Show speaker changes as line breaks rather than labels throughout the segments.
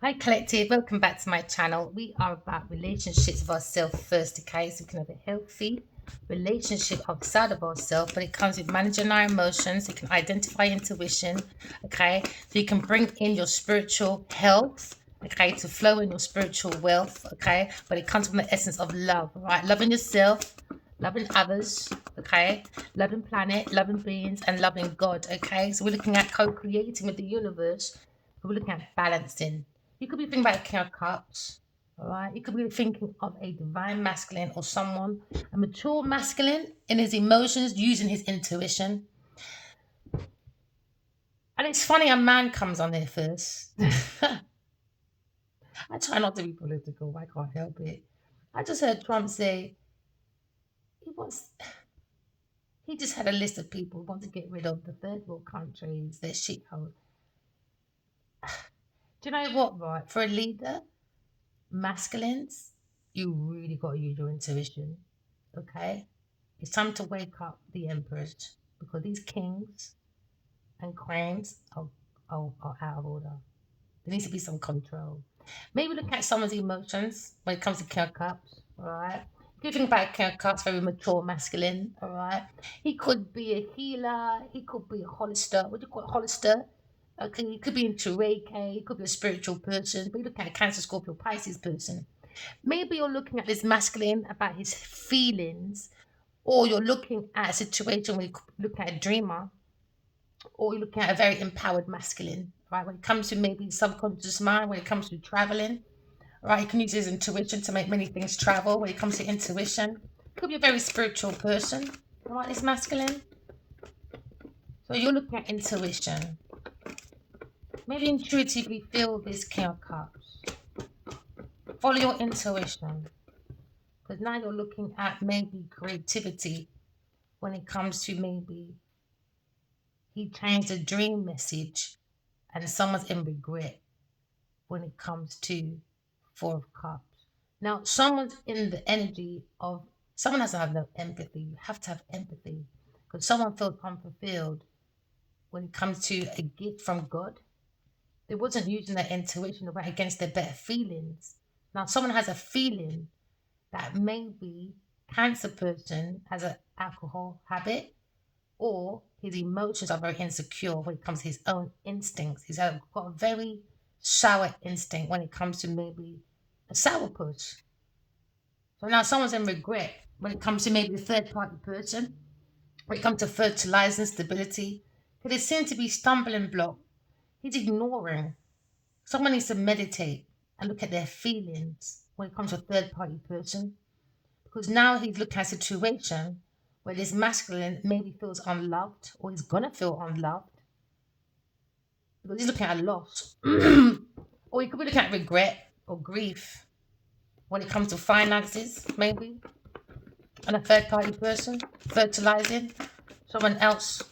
Hi Collective, welcome back to my channel. We are about relationships with ourselves first, okay? So we can have a healthy relationship outside of ourselves, but it comes with managing our emotions. You can identify intuition, okay? So you can bring in your spiritual health, okay, to flow in your spiritual wealth, okay? But it comes from the essence of love, right? Loving yourself, loving others, okay? Loving planet, loving beings, and loving God, okay? So we're looking at co-creating with the universe. We're looking at balancing. You could be thinking about a King of Cups, all right? You could be thinking of a divine masculine or someone, a mature masculine in his emotions, using his intuition. And it's funny, a man comes on there first. I try not to be political, but I can't help it. I just heard Trump say he wants, he just had a list of people who want to get rid of the third world countries, their shithole. Do you know what, right? For a leader, masculines, you really got to use your intuition, okay? It's time to wake up the emperors because these kings and queens are out of order. There needs to be some control. Maybe look at someone's emotions when it comes to King of Cups, all right? If you think about King of Cups, very mature, masculine, all right? He could be a healer, he could be a holister. What do you call it, holister? Okay, he could be into Reiki, he could be a spiritual person, but you look at a Cancer, Scorpio, Pisces person. Maybe you're looking at this masculine about his feelings, or you're looking at a situation where you look at a dreamer, or you're looking at a very empowered masculine, right? When it comes to maybe subconscious mind, when it comes to traveling, right? You can use his intuition to make many things travel. When it comes to intuition, could be a very spiritual person, right? This masculine. So you're looking at intuition. Maybe intuitively feel this King of Cups. Follow your intuition. Because now you're looking at maybe creativity when it comes to maybe he changed a dream message and someone's in regret when it comes to Four of Cups. Now, someone's in the energy of someone has to have no empathy. You have to have empathy because someone felt unfulfilled when it comes to a gift from God. They wasn't using their intuition to right against their better feelings. Now, someone has a feeling that maybe cancer person has an alcohol habit or his emotions are very insecure when it comes to his own instincts. Got a very sour instinct when it comes to maybe a sourpuss. So now someone's in regret when it comes to maybe a third party person, when it comes to fertilizing stability, because it seems to be stumbling block. He's ignoring. Someone needs to meditate and look at their feelings when it comes to a third party person, because now he's looking at a situation where this masculine maybe feels unloved or he's gonna feel unloved because he's looking at a loss. Or he could be looking at regret or grief when it comes to finances, maybe, and a third party person fertilizing someone else,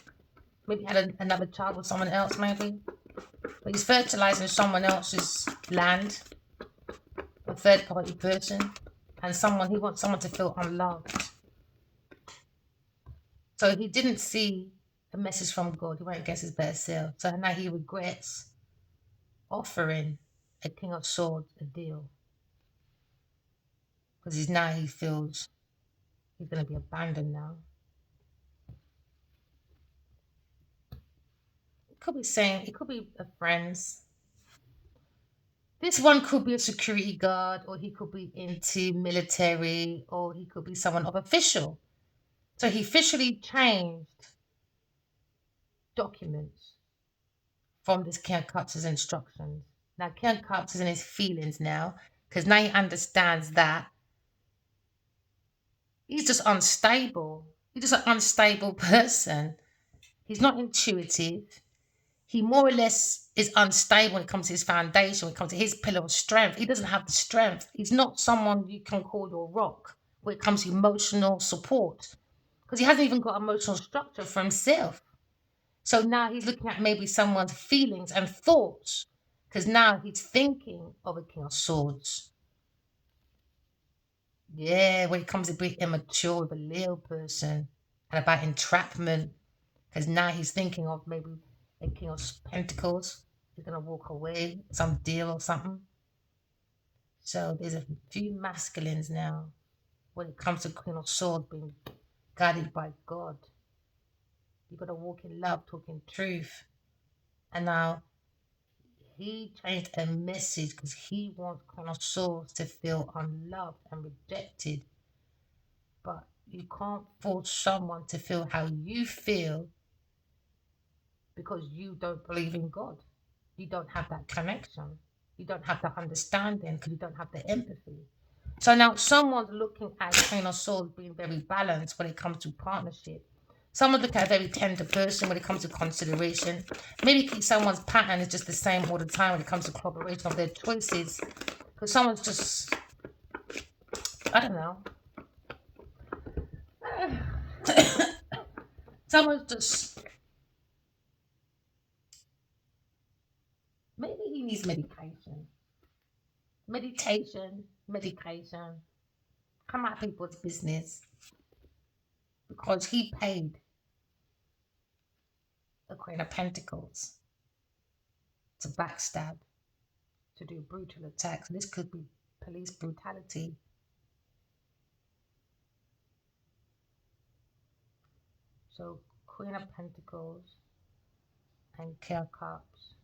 maybe had another child with someone else, maybe. But he's fertilizing someone else's land, a third party person, and someone he wants someone to feel unloved. So he didn't see a message from God. He went against his better self. So now he regrets offering a King of Swords a deal because he feels he's going to be abandoned now. It could be saying it could be a friends. This one could be a security guard, or he could be into military, or he could be someone of official. So he officially changed documents from this Ken Cups' instructions. Now Ken Cups is in his feelings now, because now he understands that he's just unstable. He's just an unstable person. He's not intuitive. He more or less is unstable when it comes to his foundation, when it comes to his pillar of strength. He doesn't have the strength. He's not someone you can call your rock when it comes to emotional support because he hasn't even got emotional structure for himself. So now he's looking at maybe someone's feelings and thoughts because now he's thinking of a King of Swords. Yeah, when it comes to being immature with a Leo person and about entrapment, because now he's thinking of maybe a King of Pentacles. He's gonna walk away, some deal or something. So there's a few masculines now when it comes to Queen of Swords being guided by God. You gotta walk in love, talk in truth. And now he changed a message because he wants Queen of Swords to feel unloved and rejected. But you can't force someone to feel how you feel because you don't believe in God. You don't have that connection. You don't have that understanding because you don't have the empathy. So now someone's looking at Queen of Swords being very balanced when it comes to partnership. Someone look at a very tender person when it comes to consideration. Maybe someone's pattern is just the same all the time when it comes to cooperation of their choices. Because someone's just, I don't know, someone's just, maybe he needs medication. Medication. Come out people's business because he paid the Queen of Pentacles to backstab, to do brutal attacks. This could be police brutality. So Queen of Pentacles and King of Cups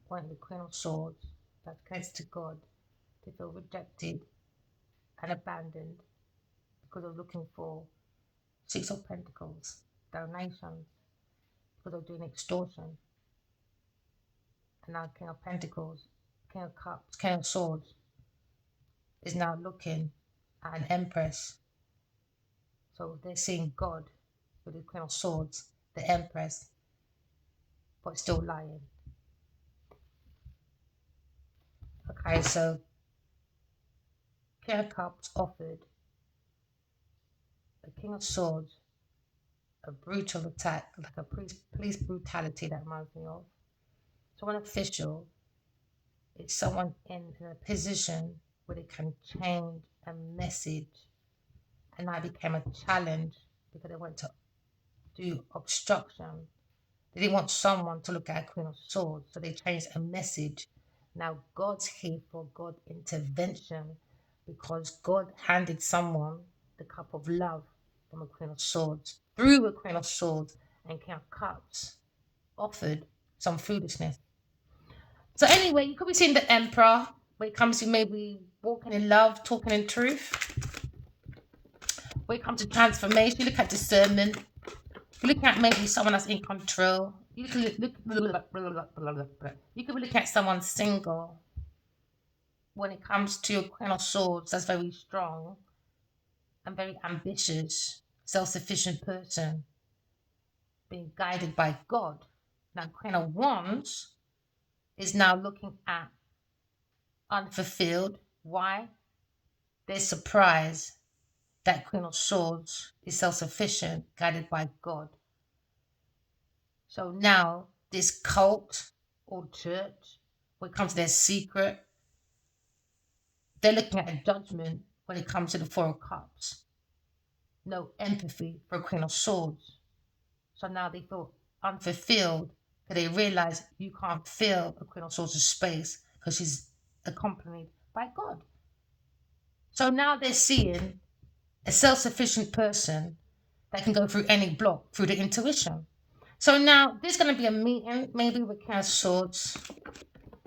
want the Queen of Swords that connects to God to feel rejected and abandoned because of looking for Six of Pentacles, donations, because of doing extortion. And now King of Pentacles, King of Cups, King of Swords is now looking at an Empress. So they're seeing God with the Queen of Swords, the Empress, but still lying. Okay, so King of Cups offered the King of Swords a brutal attack, like a police brutality that reminds me of. So an official is someone in a position where they can change a message, and that became a challenge because they went to do obstruction. They didn't want someone to look at a Queen of Swords, so they changed a message. Now God's here for God intervention because God handed someone the cup of love from a Queen of Swords through a Queen of Swords, and King of Cups offered some foolishness. So anyway, you could be seeing the Emperor when it comes to maybe walking in love, talking in truth. When it comes to transformation, you look at discernment. You look at maybe someone that's in control. You can you could be looking at someone single. When it comes to a Queen of Swords, that's very strong and very ambitious, self-sufficient person, being guided by God. Now, Queen of Wands is now looking at unfulfilled. Why? They're surprised that Queen of Swords is self-sufficient, guided by God. So now this cult or church, when it comes to their secret, they're looking at a judgment when it comes to the Four of Cups. No empathy for Queen of Swords. So now they feel unfulfilled because they realize you can't fill a Queen of Swords' space because she's accompanied by God. So now they're seeing a self-sufficient person that can go through any block through the intuition. So now there's going to be a meeting, maybe with King of Swords.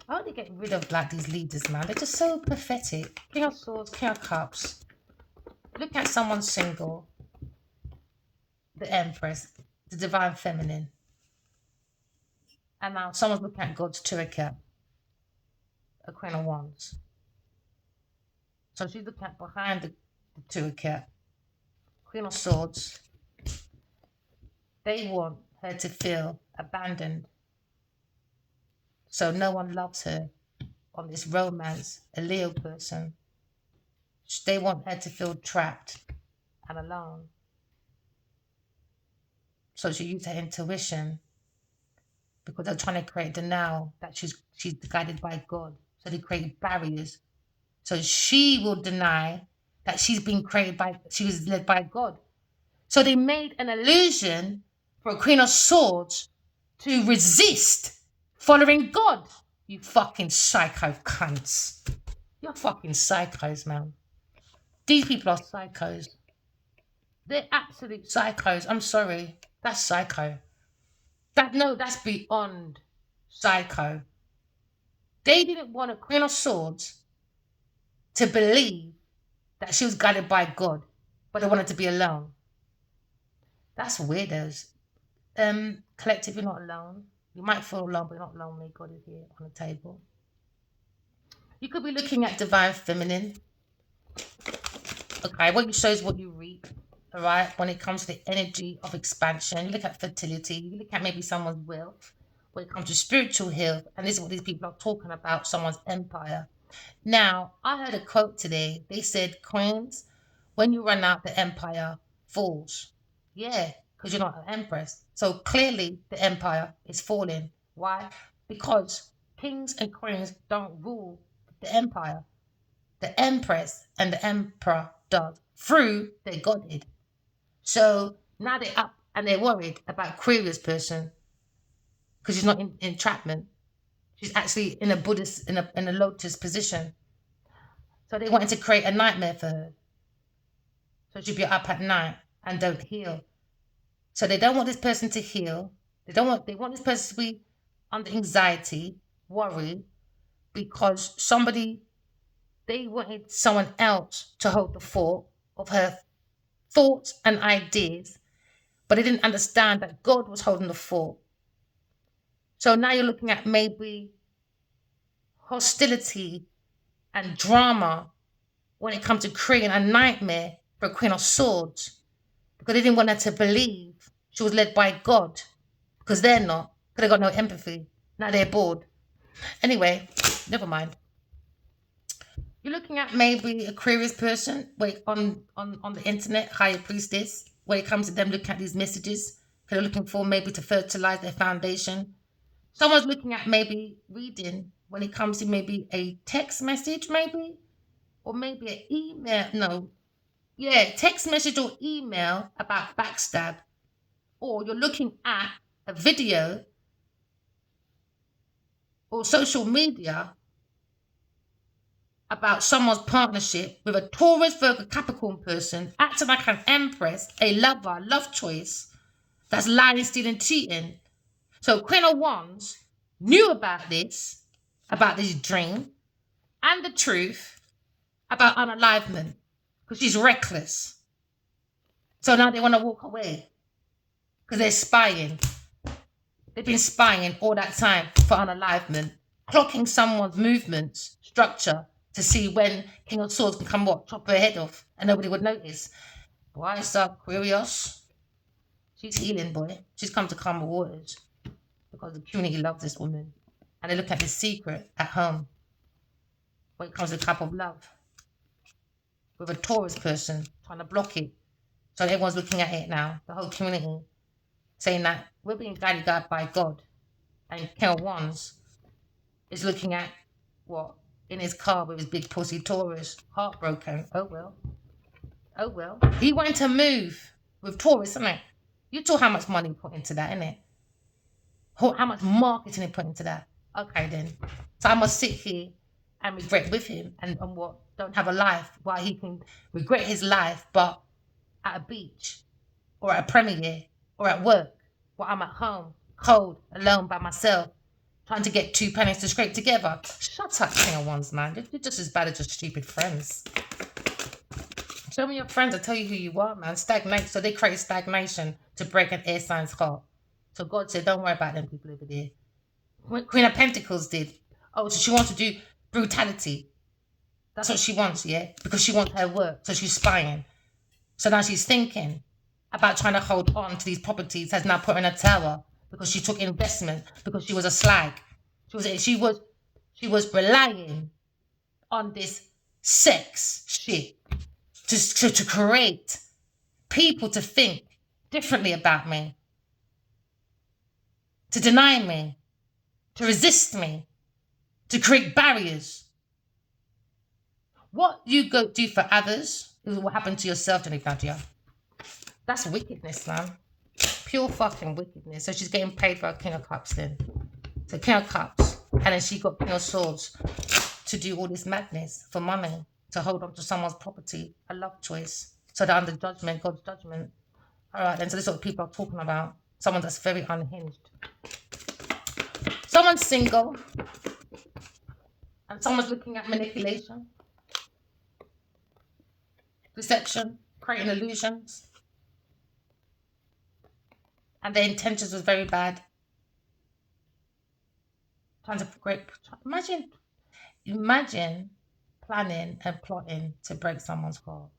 I want to get rid of like these leaders, man. They're just so pathetic. King of Swords, King of Cups. Look at someone single. The Empress, the Divine Feminine. And now someone's looking at God's Turika, a Queen of Wands. So she's looking at behind the Turika, Queen of Swords. They want her to feel abandoned. So no one loves her on this romance, a Leo person. They want her to feel trapped and alone. So she used her intuition because they're trying to create denial that she's guided by God. So they create barriers. So she will deny that she was led by God. So they made an illusion for a Queen of Swords to resist following God. You fucking psycho cunts. You're fucking psychos, man. These people are psychos. They're absolute psychos. I'm sorry. That's psycho. That's beyond psycho. They didn't want a Queen of Swords to believe that she was guided by God, but they wanted to be alone. That's weirdos. Collective, you're not alone. You might feel alone, but you're not lonely. God is here on the table. You could be looking at divine feminine. Okay, what you show is what you reap. All right, when it comes to the energy of expansion, you look at fertility, you look at maybe someone's wealth. When it comes to spiritual health, and this is what these people are talking about, someone's empire. Now, I heard a quote today. They said, Queens, when you run out, the empire falls. Yeah, because you're not an empress. So clearly the empire is falling. Why? Because kings and queens don't rule the empire. The empress and the emperor does through their godhead. So now they're up and they're worried about Aquarius person because she's not in entrapment. She's actually in a Buddhist, in a lotus position. So they wanted to create a nightmare for her. So she'd be up at night and don't heal. So they don't want this person to heal. They want this person to be under anxiety, worry, because they wanted someone else to hold the fort of her thoughts and ideas, but they didn't understand that God was holding the fort. So now you're looking at maybe hostility and drama when it comes to creating a nightmare for a Queen of Swords, because they didn't want her to believe she was led by God, because they're not, because they got no empathy. Now they're bored. Anyway, never mind. You're looking at maybe a Aquarius person on the internet, higher priestess, when it comes to them looking at these messages, they're looking for maybe to fertilize their foundation. Someone's looking at maybe reading when it comes to maybe a text message, maybe, or maybe an email. No, yeah, text message or email about backstab, or you're looking at a video or social media about someone's partnership with a Taurus, Virgo, Capricorn person acting like an empress, a lover, love choice, that's lying, stealing, cheating. So Queen of Wands knew about this dream, and the truth about unalivement, because she's reckless. So now they want to walk away because they're spying. They've been spying all that time for unalivement, clocking someone's movements, structure, to see when King of Swords can come chop her head off, and nobody would notice. Why is that Aquarius? She's healing, boy. She's come to calm the waters because the community loves this woman. And they look at the secret at home when it comes to the cup of love, with a Taurus person trying to block it. So everyone's looking at it now, the whole community, saying that we're being guided by God. And King of Wands is looking at what? In his car with his big pussy Taurus, heartbroken. Oh well. He wanted to move with Taurus, isn't it? You saw how much money he put into that, innit? How much marketing he put into that. Okay then. So I must sit here and regret with him and what? Don't have a life while he can regret his life, but at a beach or at a premiere or at work while I'm at home, cold, alone by myself, trying to get 2 pennies to scrape together. Shut up, King of Wands, man. You're just as bad as your stupid friends. Show me your friends, I'll tell you who you are, man. Stagnate. So they create stagnation to break an air sign's heart. So God said, don't worry about them people over there. Queen of Pentacles did. Oh, so she wants to do brutality. That's what she wants, yeah? Because she wants her work. So she's spying. So now she's thinking about trying to hold on to these properties, has now put her in a tower because she took investment, because she was a slag. She was relying on this sex shit to create people to think differently about me, to deny me, to resist me, to create barriers. What you go do for others is what happened to yourself, Jenny Nadia. That's wickedness, man. Pure fucking wickedness. So she's getting paid for a King of Cups then. So King of Cups. And then she got King of Swords to do all this madness for money, to hold on to someone's property, a love choice. So they're under judgment, God's judgment. All right, then. So this is what people are talking about. Someone that's very unhinged. Someone's single and someone's looking at manipulation, deception, creating illusions, and their intentions was very bad. Trying to break. Imagine planning and plotting to break someone's heart.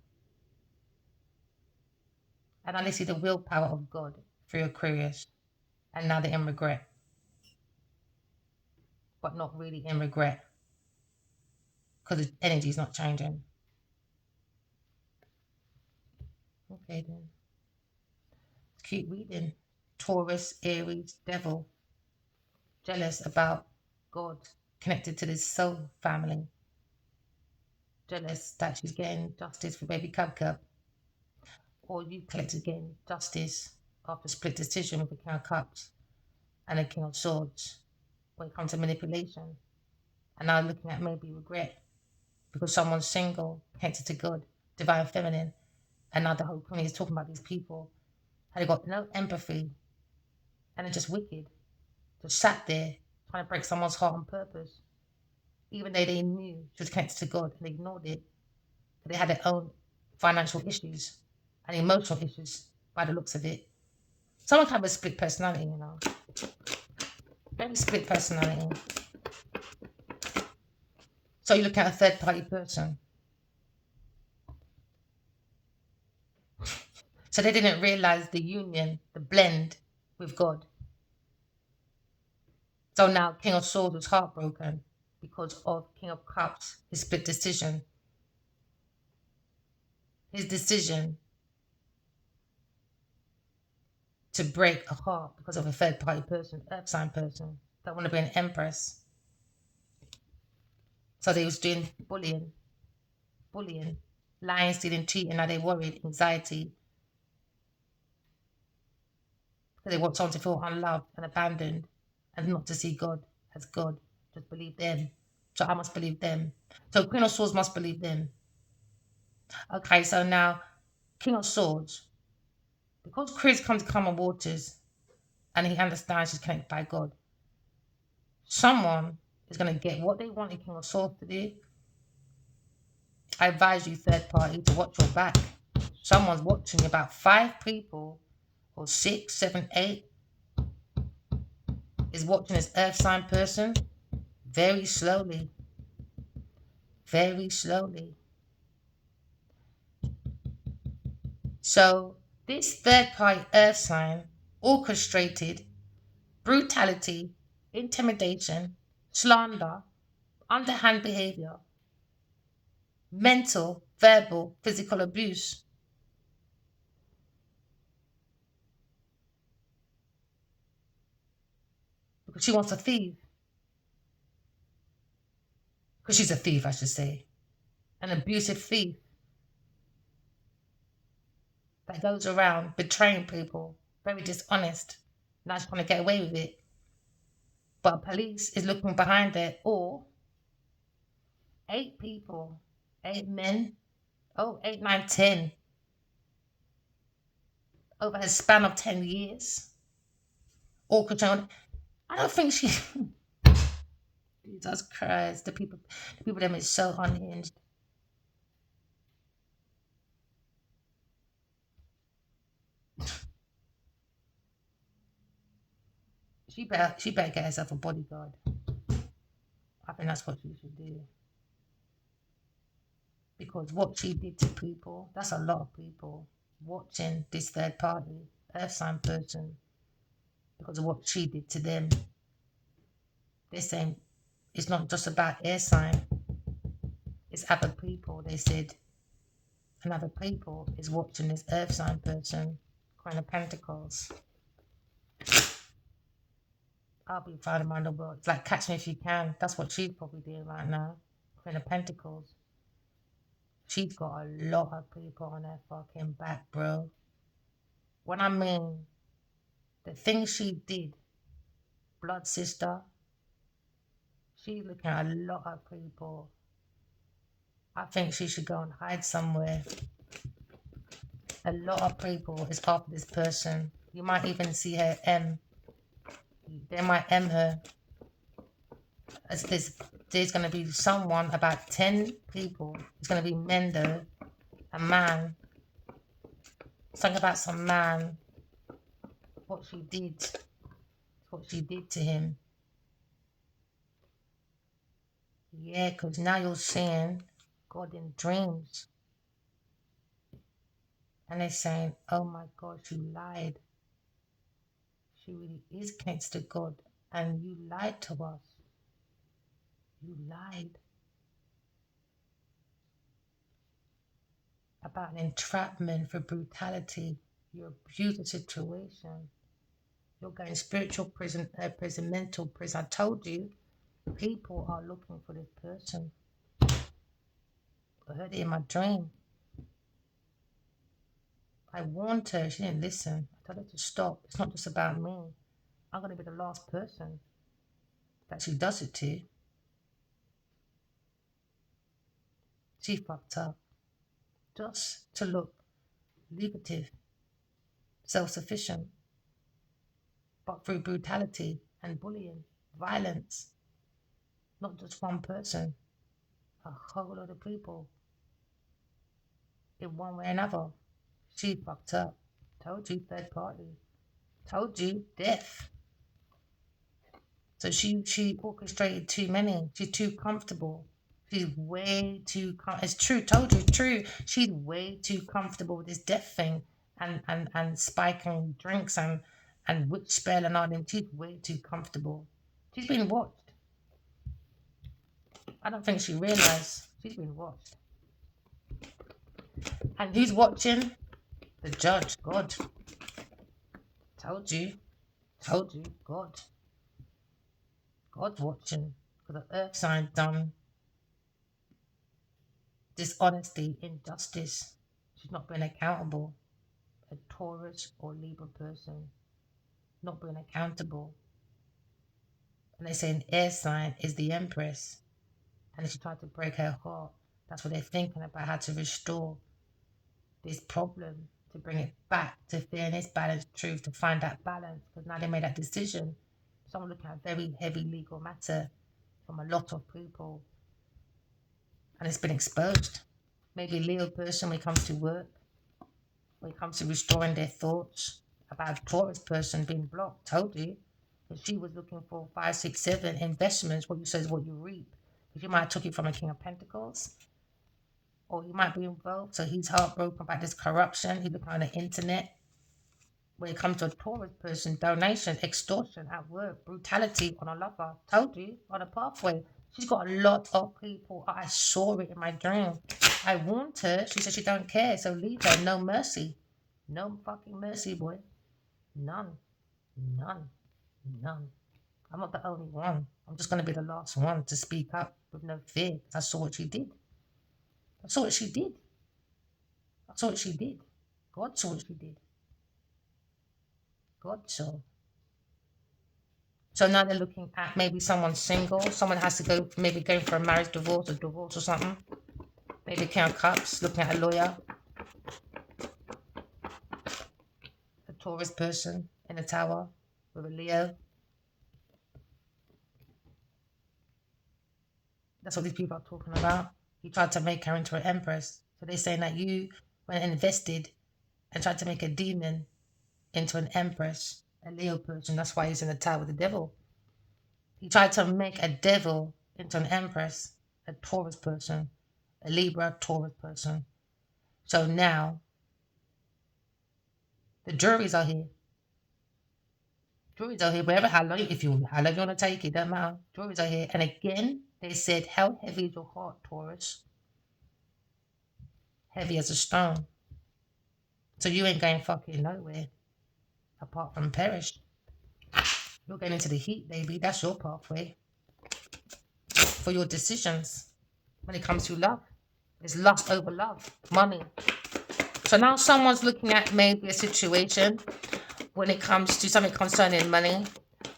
And now they see the willpower of God through Aquarius. And now they're in regret, but not really in regret because the energy is not changing. Okay, then. Keep reading. Taurus, Aries, Devil, jealous about God, connected to this soul family. Jealous that she's getting justice for baby Cub Cub, or you collected getting justice after split decision with the King of Cups and the King of Swords when it comes to manipulation. And now looking at maybe regret because someone's single, connected to God, divine feminine, and now the whole community is talking about these people. And they got no empathy and they're just wicked. Just sat there trying to break someone's heart on purpose, even though they knew she was connected to God and they ignored it. They had their own financial issues and emotional issues by the looks of it. Someone kind of a split personality, you know. Very split personality. So you look at a third party person. So they didn't realize the union, the blend with God. So now King of Swords was heartbroken because of King of Cups, his split decision. His decision to break a heart because of a third party person, earth sign person, that want to be an empress. So they was doing bullying, lying, stealing, cheating. Now they worried, anxiety, because they want someone to feel unloved and abandoned and not to see God as God. Just believe them. So I must believe them. So Queen of Swords must believe them. Okay, so now King of Swords, because Chris comes to common waters and he understands she's connected by God, someone is going to get what they wanted King of Swords to do. I advise you, third party, to watch your back. Someone's watching you, about 5 people, or 6, 7, 8, is watching this earth sign person very slowly. Very slowly. So this third party earth sign orchestrated brutality, intimidation, slander, underhand behavior, mental, verbal, physical abuse. Because she wants a thief. Because she's a thief, I should say. An abusive thief that goes around betraying people, very dishonest. Now she's trying to get away with it. But police is looking behind it, or 8 people, 8 men, 8, 9, 10, over a span of 10 years, all controlled. I don't think she. Jesus Christ, the people them is so unhinged. She better get herself a bodyguard. I think that's what she should do. Because what she did to people, that's a lot of people watching this third party, earth sign person, because of what she did to them. They're saying it's not just about air sign, it's other people. They said another people is watching this earth sign person, Queen of Pentacles. I'll be finding my number. It's like catch me if you can. That's what she's probably doing right now. Queen of Pentacles. She's got a lot of people on her fucking back, bro. When I mean the things she did, blood sister, She's looking at a lot of people. I think she should go and hide somewhere. A lot of people is after this person. You might even see her M. They might M her. As there's going to be someone, about 10 people. It's going to be men though. A man. Something about some man. What she did. What she did to him. Yeah, because now you're seeing God in dreams. And they're saying, oh my God, you lied. She really is connected to God. And you lied to us. You lied about an entrapment for brutality. You abused the situation. You're going spiritual prison, mental prison. I told you, people are looking for this person. I heard it in my dream. I warned her. She didn't listen. I told her to stop. It's not just about me. I'm going to be the last person that she does it to. She fucked up. Just to look lucrative, self-sufficient, but through brutality and bullying, violence. Not just one person, a whole lot of people. In one way or another. She fucked up. Told you, third party. Told you, death. So she orchestrated too many. She's too comfortable. She's way too it's true, told you, true. She's way too comfortable with this death thing and spiking drinks and witch spell and all them. She's way too comfortable. She's been watched. I don't think she realised she's been watched. And who's watching? The judge, God. Told you, God. God's watching. Because the earth sign done dishonesty, injustice. She's not being accountable. A Taurus or Libra person not being accountable. And they say an air sign is the Empress. And she tried to break her heart. That's what they're thinking about, how to restore this problem, to bring it back to fairness, balance, truth, to find that balance. Because now they made that decision. Someone looking at very heavy legal matter from a lot of people. And it's been exposed. Maybe a Leo person when it comes to work, when it comes to restoring their thoughts, about a Taurus person being blocked. Told you. Because she was looking for 5, 6, 7 investments. What you say is what you reap. Because you might have took it from a King of Pentacles. Or he might be involved. So he's heartbroken about this corruption. He's looking on the internet. When it comes to a Taurus person, donation, extortion at work, brutality on a lover. Told you, on a pathway. She's got a lot of people. I saw it in my dream. I warned her. She said she don't care. So leave her. No mercy. No fucking mercy, boy. None. None. None. I'm not the only one. I'm just going to be the last one to speak up with no fear. I saw what she did. I saw what she did. I saw what she did. God saw what she did. God saw. So now they're looking at maybe someone single. Someone has to go, maybe going for a marriage, divorce or something. Maybe King of Cups, looking at a lawyer. A Taurus person in a tower with a Leo. That's what these people are talking about. He tried to make her into an empress. So they're saying that you went and invested and tried to make a demon into an empress, a Leo person. That's why he's in the tower with the devil. He tried to make a devil into an empress, a Taurus person, a Libra Taurus person. So now the juries are here. Juries are here. Wherever, how long you want to take it, don't matter. Juries are here. And again, they said, how heavy is your heart, Taurus? Heavy as a stone. So you ain't going fucking nowhere apart from perish. You're going into the heat, baby. That's your pathway for your decisions when it comes to love. It's lust over love, money. So now someone's looking at maybe a situation when it comes to something concerning money.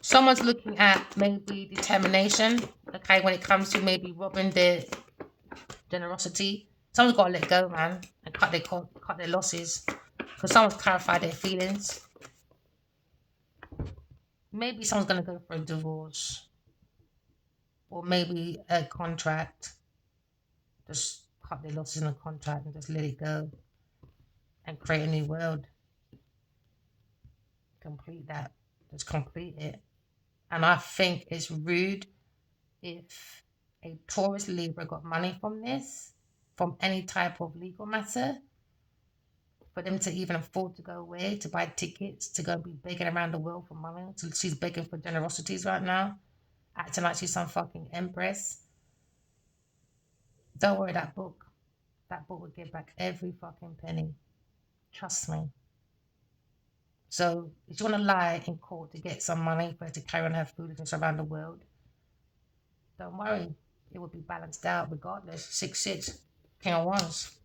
Someone's looking at maybe determination. Okay, when it comes to maybe robbing their generosity, someone's got to let go, man, and cut their losses because someone's clarified their feelings. Maybe someone's gonna go for a divorce or maybe a contract. Just cut their losses in a contract and just let it go and create a new world. Complete that. Just complete it. And I think it's rude if a Taurus Libra got money from this, from any type of legal matter, for them to even afford to go away, to buy tickets, to go be begging around the world for money. So she's begging for generosities right now, acting like she's some fucking empress. Don't worry, that book. That book will get back every fucking penny. Trust me. So if you want to lie in court to get some money for her to carry on her foolishness around the world, don't worry. It will be balanced out regardless. 6-6. King of Wands.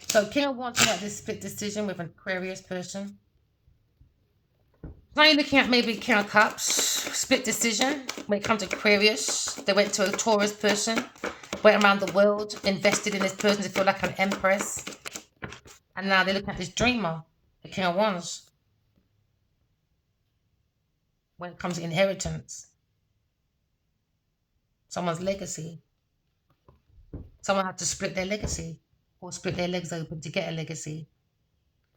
So King of Wands got this split decision with an Aquarius person. Now you're looking at maybe King of Cups, split decision. When it comes to Aquarius, they went to a Taurus person, went around the world, invested in this person to feel like an empress. And now they're looking at this dreamer, the King of Wands. When it comes to inheritance, someone's legacy. Someone had to split their legacy or split their legs open to get a legacy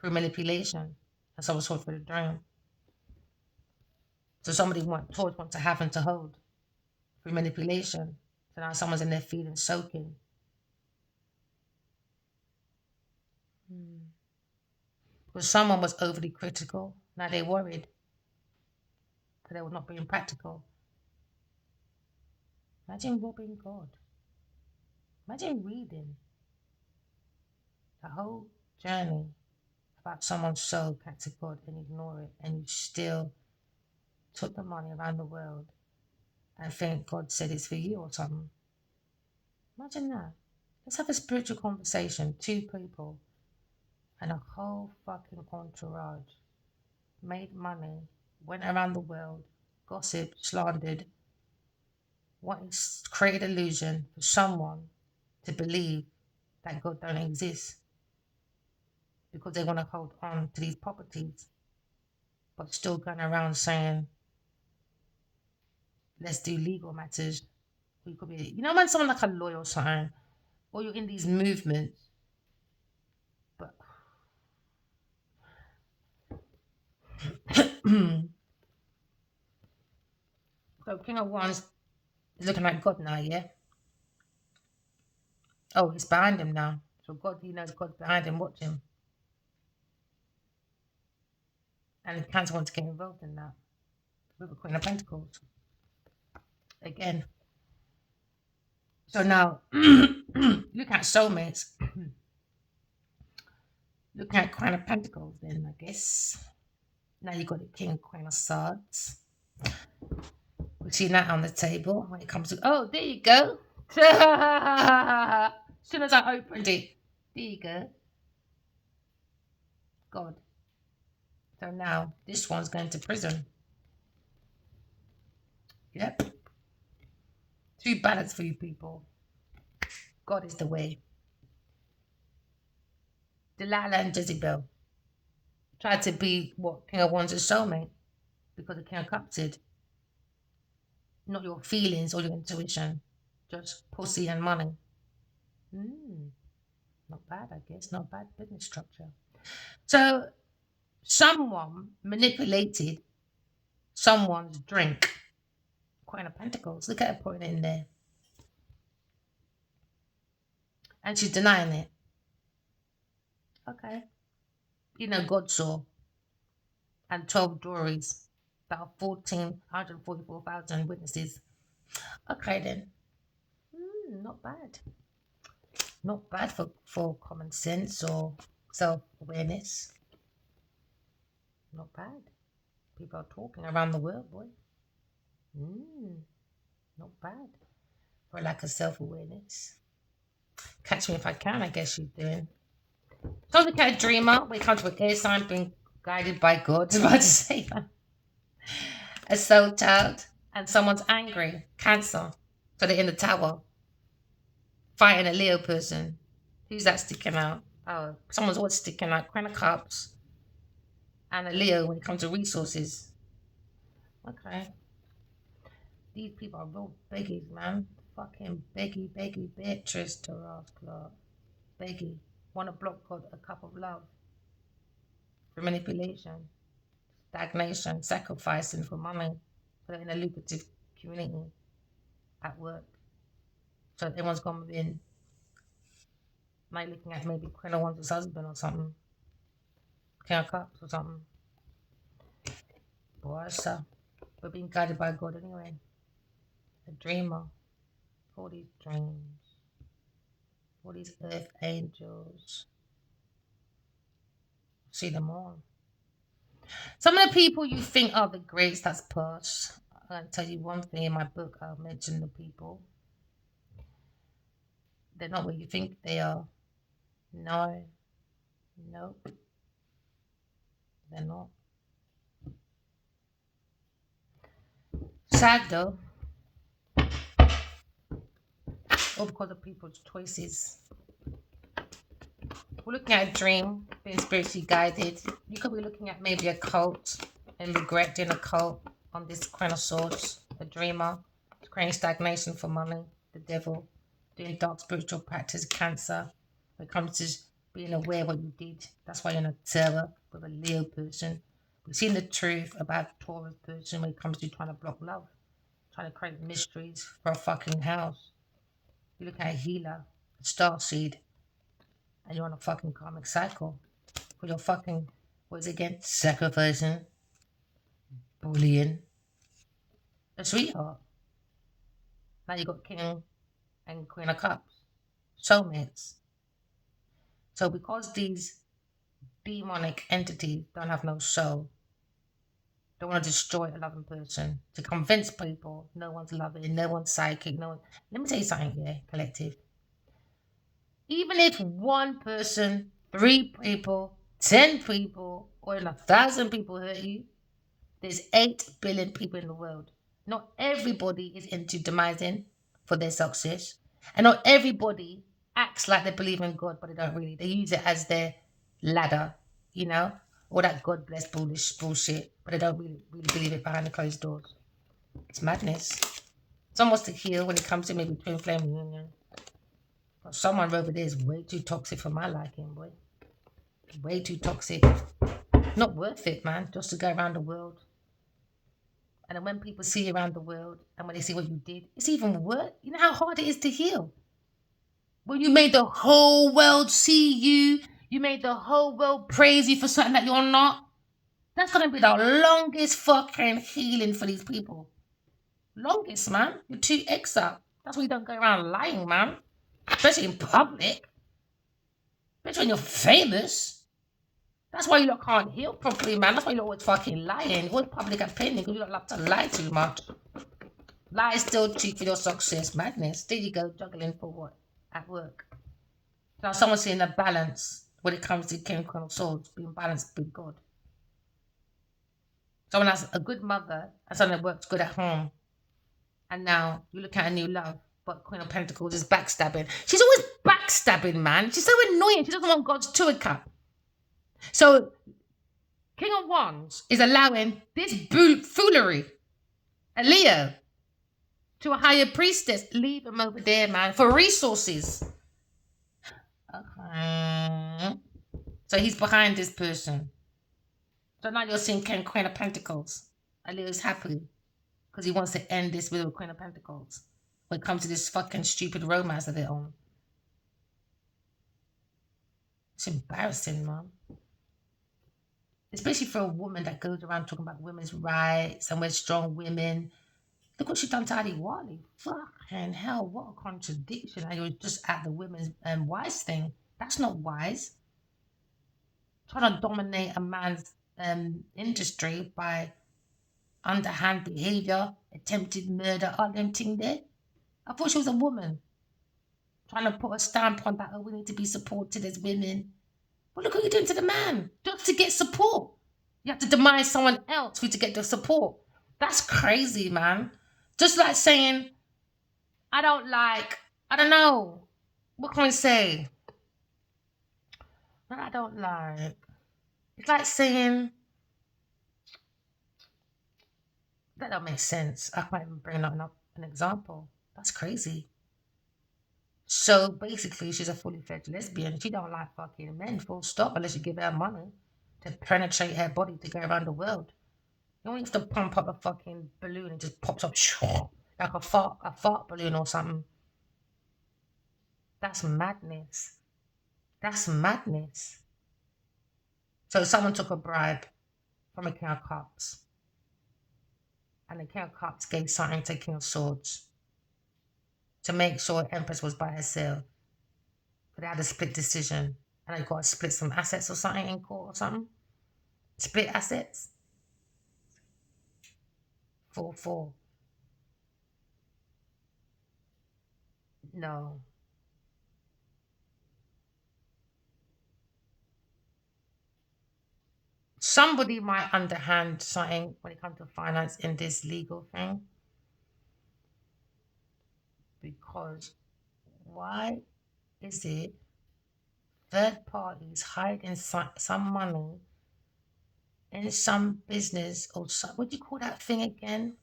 through manipulation. And someone sought for the dream. So somebody towards want to have and to hold through manipulation. So now someone's in their feelings soaking. Because someone was overly critical. Now they're worried. Because they were not being practical. Imagine robbing God. Imagine reading the whole journey about someone's soul back to God and ignore it, and you still took the money around the world and think God said it's for you or something. Imagine that. Let's have a spiritual conversation. 2 people and a whole fucking entourage made money, went around the world, gossiped, slandered, created illusion for someone to believe that God don't exist because they want to hold on to these properties, but still going around saying, let's do legal matters. We could be, when someone like a lawyer or something, or you're in these movements, but so King of Wands is looking like God now, yeah? Oh, he's behind him now. So God, he knows God's behind him, watch him. And the Cancer wants to get involved in that with the Queen of Pentacles. Again. So now, look at soulmates. Look at Queen of Pentacles then, I guess. Now you've got the King and Queen of Swords. We see that on the table when it comes to... Oh, there you go. As soon as I opened it. There you go. God. So now, this one's going to prison. Yep. 2 balance for you people. God is the way. Delilah and Jezebel tried to be what King of Wands' soulmate because the King of Cups did. Not your feelings or your intuition, just pussy and money. Not bad, I guess. Not bad business structure. So someone manipulated someone's drink. Queen of Pentacles. Look at her putting it in there. And she's denying it. Okay. God saw. And 12 juries. That are 144,000 witnesses. Okay then. Not bad. Not bad for common sense or self-awareness. Not bad. People are talking around the world, boy. Not bad. For a lack of self-awareness. Catch me if I can, I guess she's doing. So look at a dreamer. We come to an air sign being guided by God. I was about to say that. A soul child. and someone's angry, Cancer. So they're in the tower fighting a Leo person. Who's that sticking out? Oh, someone's always sticking out. Queen of Cups and a Leo when it comes to resources. Okay. These people are real biggies, man. Fucking beggy, Beatrice, Taras, Clark. Beggy. Want to block God, a cup of love. For manipulation, stagnation, sacrificing for money. Put it in a lucrative community at work. So everyone's gone in, like looking at maybe Queen of Wands' husband or something. King of Cups or something. Boy, so we're being guided by God anyway. A dreamer. All these dreams. All these earth angels. See them all. Some of the people you think are the greats, that's past. I'm going to tell you one thing in my book, I'll mention the people. They're not what you think they are. No. Nope. They're not. Sad though. All because of people's choices. We're looking at a dream, being spiritually guided. You could be looking at maybe a cult and regret doing a cult on this Queen of Swords, a dreamer, creating stagnation for money, the devil, doing dark spiritual practice, Cancer. When it comes to being aware of what you did, that's why you're in a terror with a Leo person. We've seen the truth about a Taurus person when it comes to trying to block love, trying to create mysteries for a fucking house. You look at a healer, a star seed, and you're on a fucking karmic cycle. For your fucking, what is it again? Sacrificing, bullying, a sweetheart. Now you got King and Queen of Cups, soulmates. So because these demonic entities don't have no soul, they want to destroy a loving person to convince people no one's loving, no one's psychic, no one. Let me tell you something here, collective. Even if one person, 3 people, 10 people, or 1,000 people hurt you, there's 8 billion people in the world. Not everybody is into demising for their success. And not everybody acts like they believe in God, but they don't really. They use it as their ladder, you know? All that God bless bullshit, but they don't really believe it behind the closed doors. It's madness. Someone wants to heal when it comes to maybe twin flame union. But someone over there is way too toxic for my liking, boy. Way too toxic. Not worth it, man, just to go around the world. And then when people see you around the world and when they see what you did, it's even worse. You know how hard it is to heal? When you made the whole world see you, you made the whole world praise you for something that you're not. That's going to be the longest fucking healing for these people. Longest, man. You're too X up. That's why you don't go around lying, man. Especially in public. Especially when you're famous. That's why you lot can't heal properly, man. That's why you're always fucking lying. Always public opinion because you don't love to lie too much. Lie still cheap for your success. Madness. There you go, juggling for what? At work. Now someone's seeing a balance when it comes to King of Swords, being balanced with God. Someone has a good mother and someone that works good at home. And now you look at a new love, but Queen of Pentacles is backstabbing. She's always backstabbing, man. She's so annoying. She doesn't want God's tour cup. So King of Wands is allowing this foolery, a Leo, to a higher priestess. Leave him over there, man, for resources. Okay. So he's behind this person. So now you're seeing Queen of Pentacles. A Leo's happy because he wants to end this with a Queen of Pentacles when it comes to this fucking stupid romance that they're on. It's embarrassing, man. Especially for a woman that goes around talking about women's rights and we're strong women. Look what she's done to Ali Wali. Fucking hell, what a contradiction. And you're just at the women's wise thing. That's not wise. Trying to dominate a man's industry by underhand behavior, attempted murder, all them thing there. I thought she was a woman. Trying to put a stamp on that, oh, we need to be supported as women. Well, look what you're doing to the man. Just to get support. You have to demise someone else for you to get the support. That's crazy, man. Just like saying, I don't like, I don't know. What can we say? I don't like. It's like saying, that don't make sense. I can't even bring up an example. That's crazy. So basically, she's a fully fledged lesbian. She don't like fucking men, full stop, unless you give her money to penetrate her body to go around the world. You don't have to pump up a fucking balloon and just pops up like a fart balloon or something. That's madness. That's madness. So someone took a bribe from a king of cups, and the king of cups gave something to King of Swords to make sure Empress was by herself. But they had a split decision, and they got to split some assets or something in court or something. Split assets. 4-4. No. Somebody might underhand something when it comes to finance in this legal thing. Because why is it third parties hiding some money in some business or some, what do you call that thing again?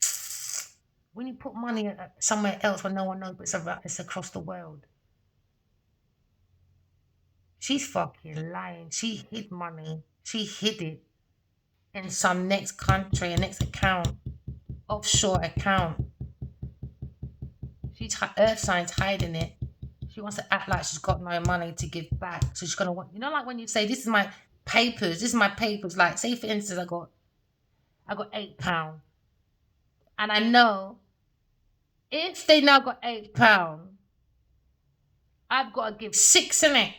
When you put money somewhere else where no one knows, but it's across the world. She's fucking lying. She hid money. She hid it in some next country, a next account, offshore account. She's earth signs hiding it. She wants to act like she's got no money to give back. So she's gonna want, you know, like when you say, this is my papers, this is my papers. Like, say for instance, I got £8. And I know if they now got £8, I've got to give 6 in it.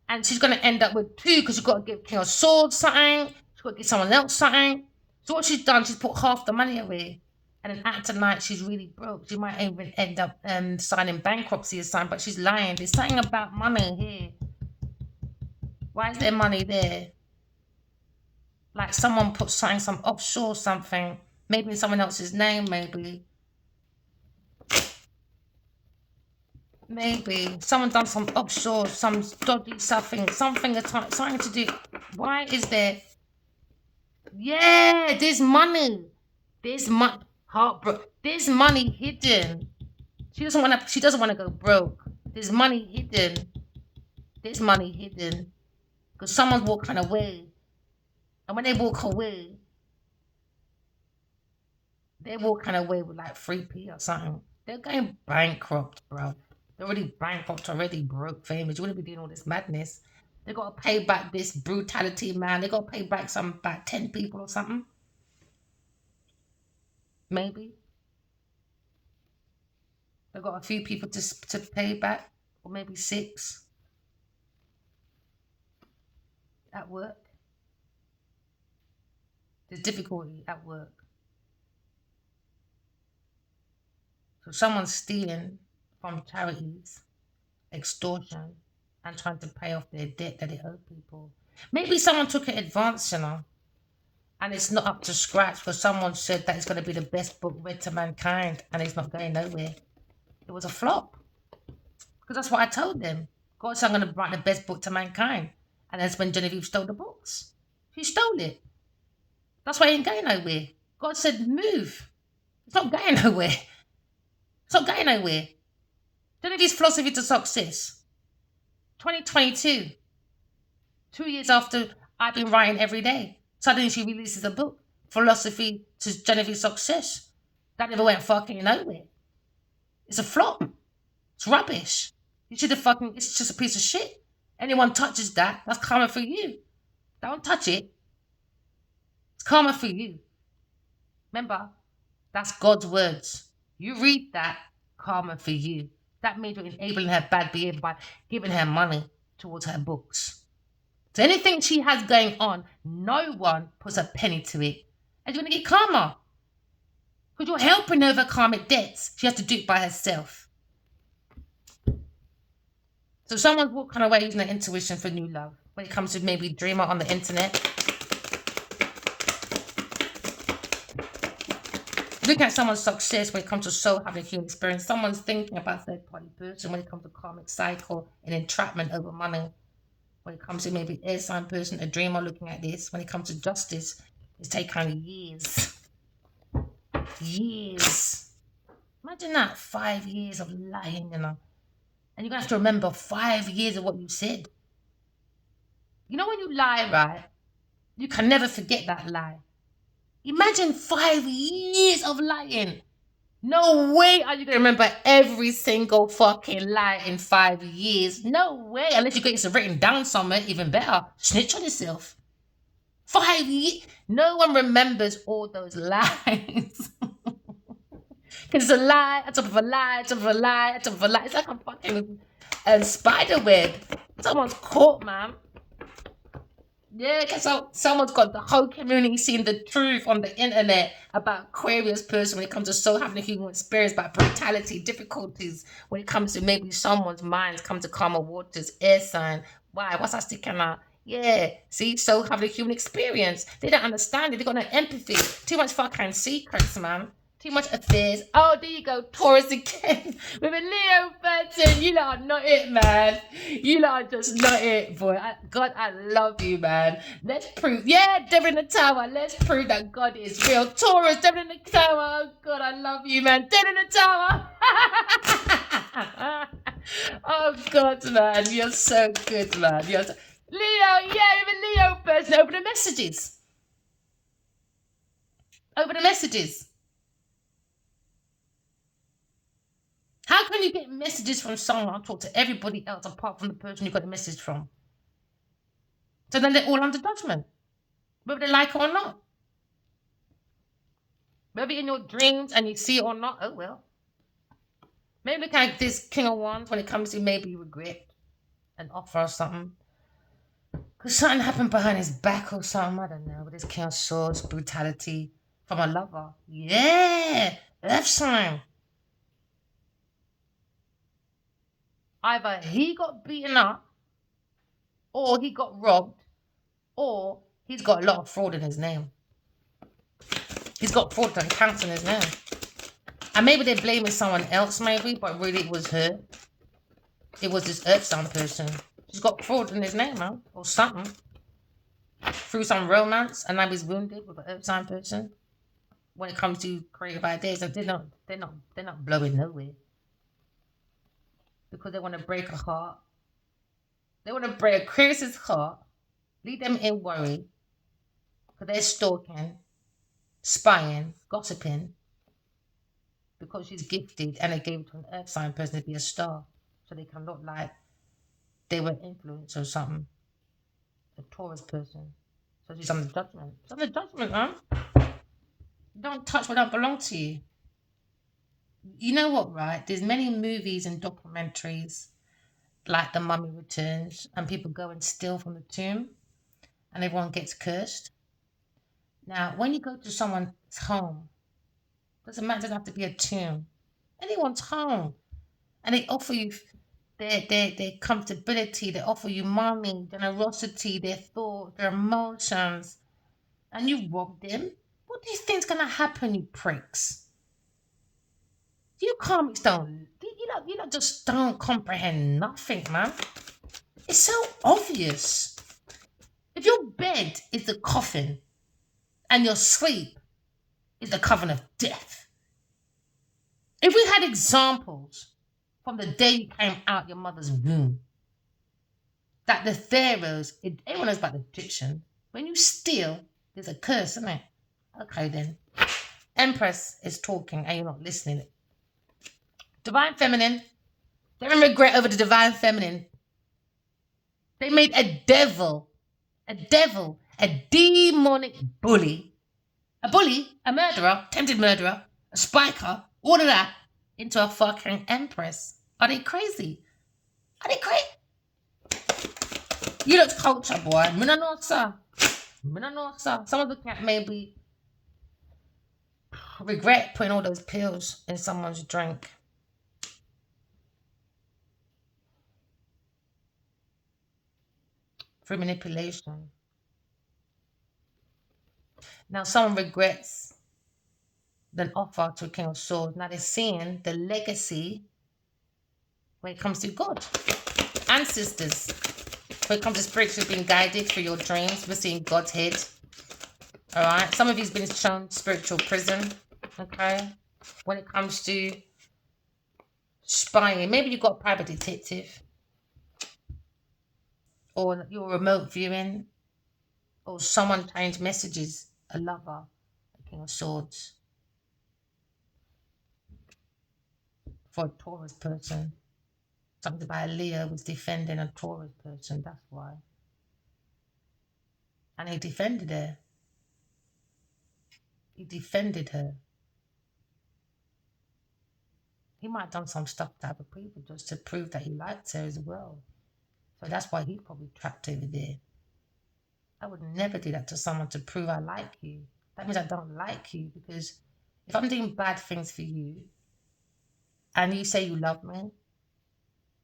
And she's going to end up with 2 because she's got to give King of Swords something. She's got to give someone else something. So what she's done, she's put half the money away. And then acting like she's really broke. She might even end up signing bankruptcy or something. But she's lying. There's something about money here. Why is there money there? Like someone put something, some offshore something. Maybe in someone else's name, maybe. Maybe someone done some offshore, some dodgy something to do. Why is there? Yeah, there's money. There's heartbroken. There's money hidden. She doesn't want to. She doesn't want to go broke. There's money hidden. There's money hidden because someone's walking away, and when they walk away, they're walking away with like 3p or something. They're going bankrupt, bro. They're already bankrupt, already broke, famous. You wouldn't be doing all this madness. They got to pay back this brutality, man. They got to pay back about 10 people or something. Maybe. They got a few people to pay back, or maybe 6 at work. There's difficulty at work. So someone's stealing from charities, extortion, and trying to pay off their debt that they owe people. Maybe someone took an advance, you know, and it's not up to scratch because someone said that it's going to be the best book read to mankind and it's not going nowhere. It was a flop. Because that's what I told them. God said I'm going to write the best book to mankind. And that's when Genevieve stole the books. She stole it. That's why it ain't going nowhere. God said, move. It's not going nowhere. It's not going nowhere. Genevieve's philosophy to success. 2022. 2 years after I've been writing every day. Suddenly she releases a book. Philosophy to Genevieve's success. That never went fucking nowhere. It's a flop. It's rubbish. You should have fucking, it's just a piece of shit. Anyone touches that, that's karma for you. Don't touch it. It's karma for you. Remember, that's God's words. You read that, karma for you. That means you're enabling her bad behavior by giving her money towards her books. So anything she has going on, no one puts a penny to it. And you're going to get karma. Because you're helping her over karmic debts. She has to do it by herself. So someone's walking away using their intuition for new love. When it comes to maybe dreamer on the internet. Look at someone's success when it comes to soul having a human experience. Someone's thinking about third party person when it comes to karmic cycle and entrapment over money. When it comes to maybe air sign person, a dreamer looking at this. When it comes to justice, it's taken years. Years. Imagine that 5 years of lying, And you're gonna have to remember 5 years of what you said. You know when you lie, right? You can never forget that lie. Imagine 5 years of lying. No way are you going to remember every single fucking lie in 5 years. No way. Unless you get it written down somewhere, even better. Snitch on yourself. 5 years. No one remembers all those lies. Because it's a lie, on top of a lie, on top of a lie, on top of a lie. It's like a fucking spider web. Someone's caught, man. Yeah, because someone's got the whole community seeing the truth on the internet about Aquarius person when it comes to soul having a human experience, about brutality, difficulties when it comes to maybe someone's minds come to calmer waters, air sign. Why? What's that sticking out? Yeah, see, soul having a human experience. They don't understand it. They got no empathy. Too much fucking secrets, man. Too much affairs. Oh, there you go, Taurus again. With a Leo person. You lot are not it, man. You lot are just not it, boy. God, I love you, man. Let's prove. Yeah, Devil in the Tower. Let's prove that God is real. Taurus, Devil in the Tower. Oh, God, I love you, man. Devil in the Tower. Oh, God, man. You're so good, man. Leo, yeah, with a Leo person. Open the messages. Open the messages. How can you get messages from someone and talk to everybody else apart from the person you got the message from? So then they're all under judgment, whether they like it or not. Maybe in your dreams and you see it or not, oh well. Maybe look at this King of Wands when it comes to maybe regret, an offer or something. Because something happened behind his back or something, I don't know. With this King of Swords, brutality from a lover. Yeah, Earth sign. Either he got beaten up, or he got robbed, or he's got a lot of fraud in his name. He's got fraud and cancer in his name. And maybe they're blaming someone else, maybe, but really it was her. It was this Earth sign person. She's got fraud in his name, man, or something. Through some romance, and now he's wounded with an Earth sign person. When it comes to creative ideas, they're not blowing nowhere. Because they want to break a heart. They want to break Chris's heart, leave them in worry, because they're stalking, spying, gossiping, because she's gifted and they gave it to an Earth sign person to be a star. So they can look like they were influenced or something. A Taurus person. So she's under judgment. It's under judgment, man. Don't touch what don't belong to you. You know what, right? There's many movies and documentaries like The Mummy Returns, and people go and steal from the tomb and everyone gets cursed. Now, when you go to someone's home, doesn't matter, it doesn't have to be a tomb. Anyone's home. And they offer you their comfortability, they offer you money, generosity, their thoughts, their emotions, and you rob them. What do you think's gonna happen, you pricks? You comics don't you know just don't comprehend nothing, man. It's so obvious. If your bed is the coffin and your sleep is the coven of death. If we had examples from the day you came out your mother's womb, that the pharaohs, everyone knows about the Egyptian. When you steal, there's a curse, isn't it? Okay then. Empress is talking and you're not listening. Divine Feminine. They don't regret over the Divine Feminine. They made a demonic bully, a murderer, attempted murderer, a spiker, all of that into a fucking empress. Are they crazy? Are they crazy? You look culture, boy. Minanosa. Someone's looking at maybe regret putting all those pills in someone's drink. For manipulation. Now someone regrets then offer to a King of Swords. Now they're seeing the legacy when it comes to God. Ancestors. When it comes to spiritually being guided through your dreams, we're seeing God's head. All right. Some of you's been shown spiritual prison. Okay. When it comes to spying, maybe you've got a private detective, or you're remote viewing, or someone change messages, a lover, a King of Swords, for a Taurus person. Something about Leo was defending a Taurus person, that's why. And he defended her. He defended her. He might have done some stuff to other people just to prove that he liked her as well. So that's why he's probably trapped over there. I would never do that to someone to prove I like you. That means I don't like you, because if I'm doing bad things for you and you say you love me,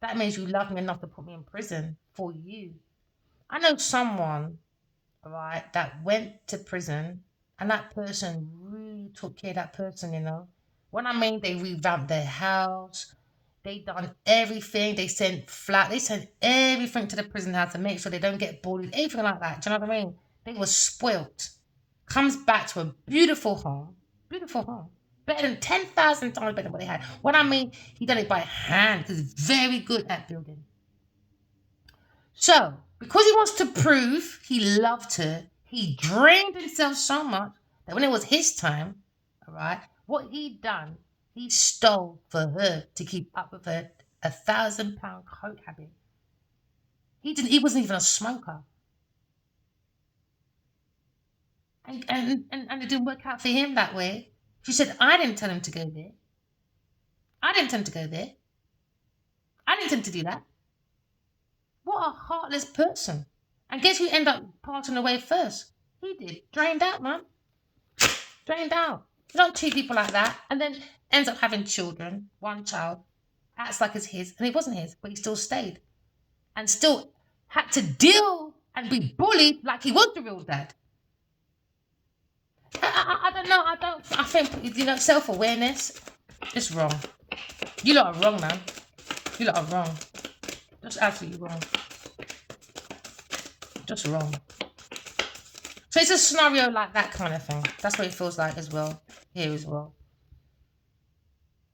that means you love me enough to put me in prison for you. I know someone, right, that went to prison, and that person really took care of that person, you know. When I mean they revamped their house, they done everything, they sent everything to the prison house to make sure they don't get bullied, anything like that. Do you know what I mean? They were spoilt. Comes back to a beautiful home, beautiful home. Better than 10,000 times better than what they had. What I mean, he done it by hand because he's very good at building. So, because he wants to prove he loved her, he drained himself so much that when it was his time, all right, what he done, he stole for her to keep up with her £1,000 coke habit. He wasn't even a smoker. And it didn't work out for him that way. She said, I didn't tell him to go there. I didn't tell him to go there. I didn't tell him to do that. What a heartless person. And guess who ended up passing away first? He did. Drained out, man. Drained out. You don't treat people like that. And then ends up having children, one child, acts like it's his, and it wasn't his, but he still stayed. And still had to deal and be bullied like he was the real dad. I don't know. I think, self-awareness is wrong. You lot are wrong, man. You lot are wrong. Just absolutely wrong. Just wrong. So it's a scenario like that kind of thing. That's what it feels like as well. Here as well.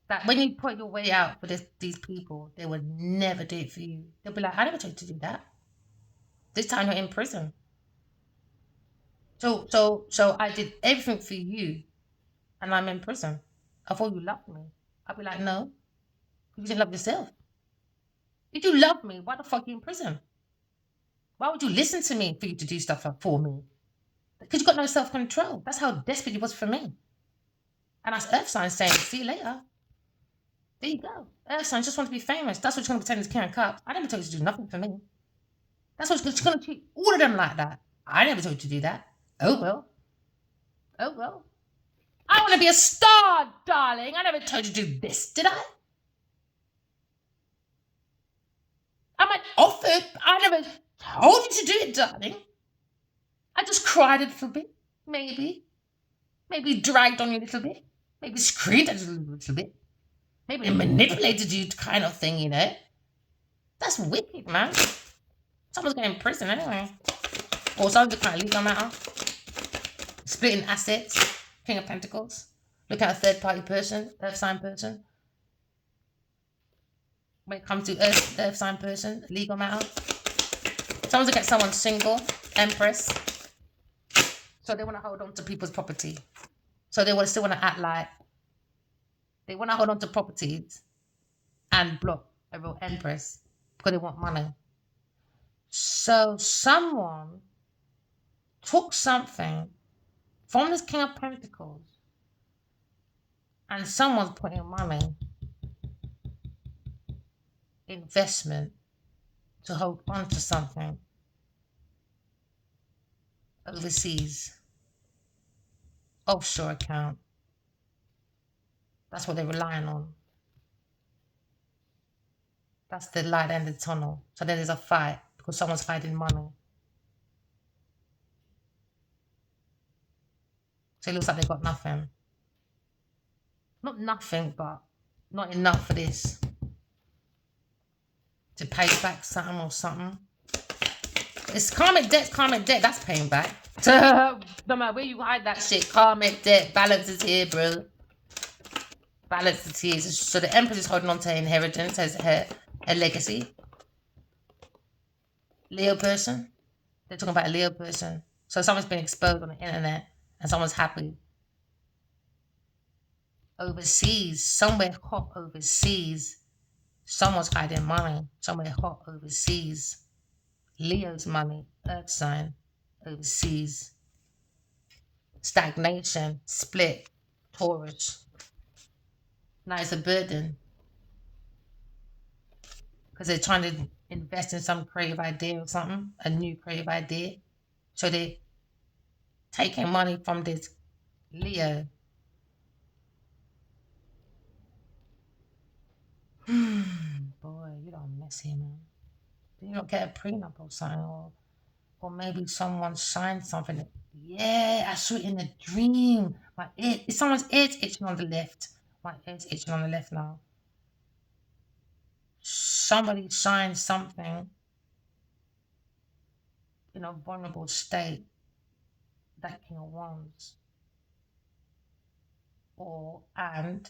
That when you put your way out for these people, they would never do it for you. They'll be like, I never told you to do that. This time you're in prison. So I did everything for you, and I'm in prison. I thought you loved me. I'd be like, no, you didn't love yourself. If you love me, why the fuck are you in prison? Why would you listen to me for you to do stuff for me? Because you got no self-control. That's how desperate you was for me. And that's Earth sign saying, see you later. There you go. Earth sign just want to be famous. That's what you're going to pretend is Karen Cup. I never told you to do nothing for me. That's what she's going to treat all of them like that. I never told you to do that. Oh, well. Oh, well. I want to be a star, darling. I never told you to do this, did I? I might offered. I never told you to do it, darling. I just cried a little bit, maybe. Maybe dragged on you a little bit. Maybe screamed at you a little bit. Maybe manipulated you kind of thing, you know. That's wicked, man. Someone's going to prison anyway. Or someone's kind of legal matter. Splitting assets. King of Pentacles. Look at a third party person, earth sign person. When it comes to earth sign person, legal matter. Someone's looking at someone single, Empress. So they want to hold on to people's property. So they still want to act like they want to hold on to properties and block a real Empress because they want money. So someone took something from this King of Pentacles and someone's putting money, investment, to hold on to something overseas, offshore account. That's what they're relying on. That's the light end of the tunnel. So then there's a fight because someone's fighting money. So it looks like they've got nothing. Not nothing, but not enough for this to pay back something or something. It's karmic debt, that's paying back. No matter where you hide that shit, karmic debt, balance is here, bro. Balance is here. So the Empress is holding on to her inheritance as her legacy. Leo person. They're talking about a Leo person. So someone's been exposed on the internet and someone's happy. Overseas, somewhere hot overseas, someone's hiding money. Somewhere hot overseas. Leo's money, earth sign, overseas. Stagnation, split, Taurus. Now it's a burden because they're trying to invest in some creative idea or something, a new creative idea. So they're taking money from this Leo. Boy, you don't mess here, man. You don't get a prenup or something, or maybe someone signed something. Yeah, I saw it in a dream. Someone's ear's itching on the left. My ear's itching on the left now. Somebody signed something in a vulnerable state, that King of Wands. And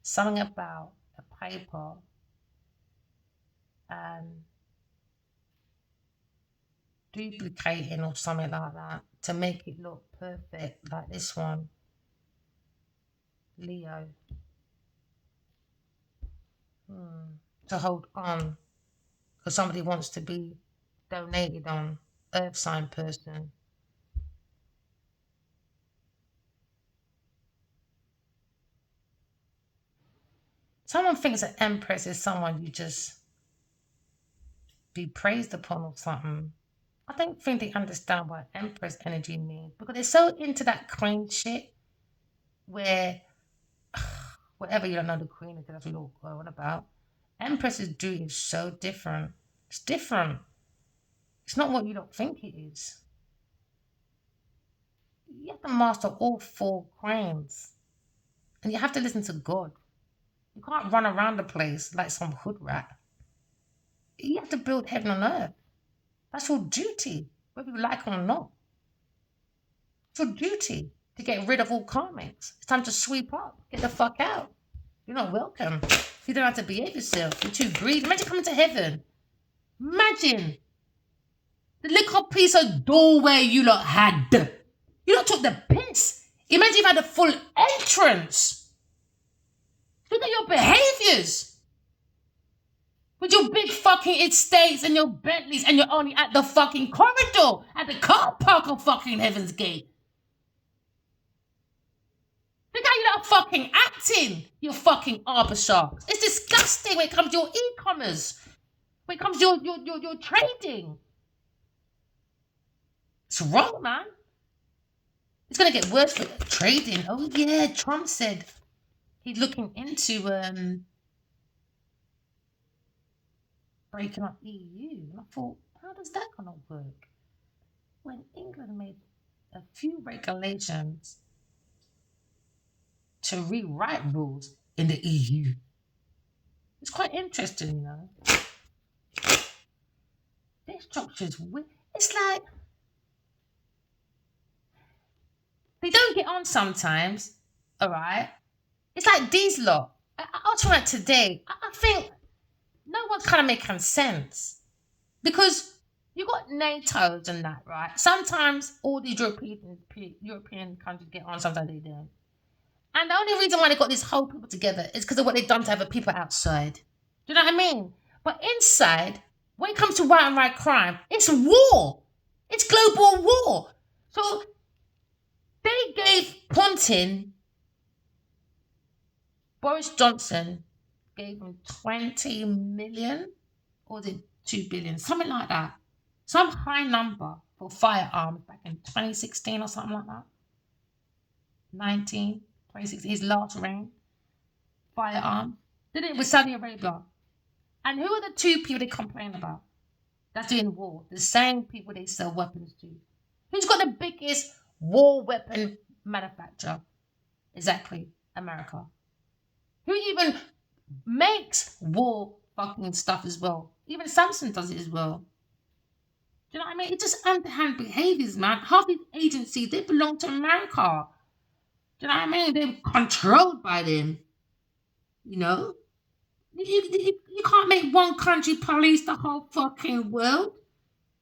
something about a paper and duplicating or something like that to make it look perfect, like this one. Leo. To hold on because somebody wants to be donated on, earth sign person. Someone thinks an Empress is someone you just be praised upon or something. I don't think they understand what Empress energy means because they're so into that queen shit where whatever, you don't know the queen because that's what you're going about. Empress's duty is so different. It's different. It's not what you don't think it is. You have to master all four queens. And you have to listen to God. You can't run around the place like some hood rat. You have to build heaven on earth. That's your duty, whether you like it or not. It's your duty to get rid of all karmics. It's time to sweep up. Get the fuck out. You're not welcome. You don't have to behave yourself. You're too greedy. Imagine coming to heaven. Imagine the little piece of doorway you lot had. You lot took the piss. Imagine you had a full entrance. Look at your behaviors. With your big fucking estates and your Bentleys and you're only at the fucking corridor, at the car park of fucking Heaven's Gate. Look how you lot are fucking acting, you fucking arbor sharks. It's disgusting when it comes to your e-commerce. When it comes to your trading. It's wrong, man. It's going to get worse for trading. Oh, yeah, Trump said he's looking into breaking up EU. And I thought, how does that going to work? When England made a few regulations to rewrite rules in the EU. It's quite interesting, you know. Their structure's weird. It's like they don't get on sometimes, all right? It's like these lot. I'll try it today. I think no one's kind of making sense because you got NATO's and that, right? Sometimes all these European countries get on, sometimes they don't. And the only reason why they got this whole people together is because of what they've done to other people outside. Do you know what I mean? But inside, when it comes to right and right crime, it's war. It's global war. So they gave Putin, Boris Johnson gave him 20 million, or was it 2 billion? Something like that. Some high number for firearms back in 2016 or something like that. 2016, his last reign. Firearm. Did it with Saudi Arabia. And who are the two people they complain about? That's doing war. The same people they sell weapons to. Who's got the biggest war weapon manufacturer? Exactly. America. Who even makes war fucking stuff as well? Even Samsung does it as well. Do you know what I mean? It's just underhand behaviors, man. Half these agencies, they belong to America. Do you know what I mean? They're controlled by them. You know? You can't make one country police the whole fucking world.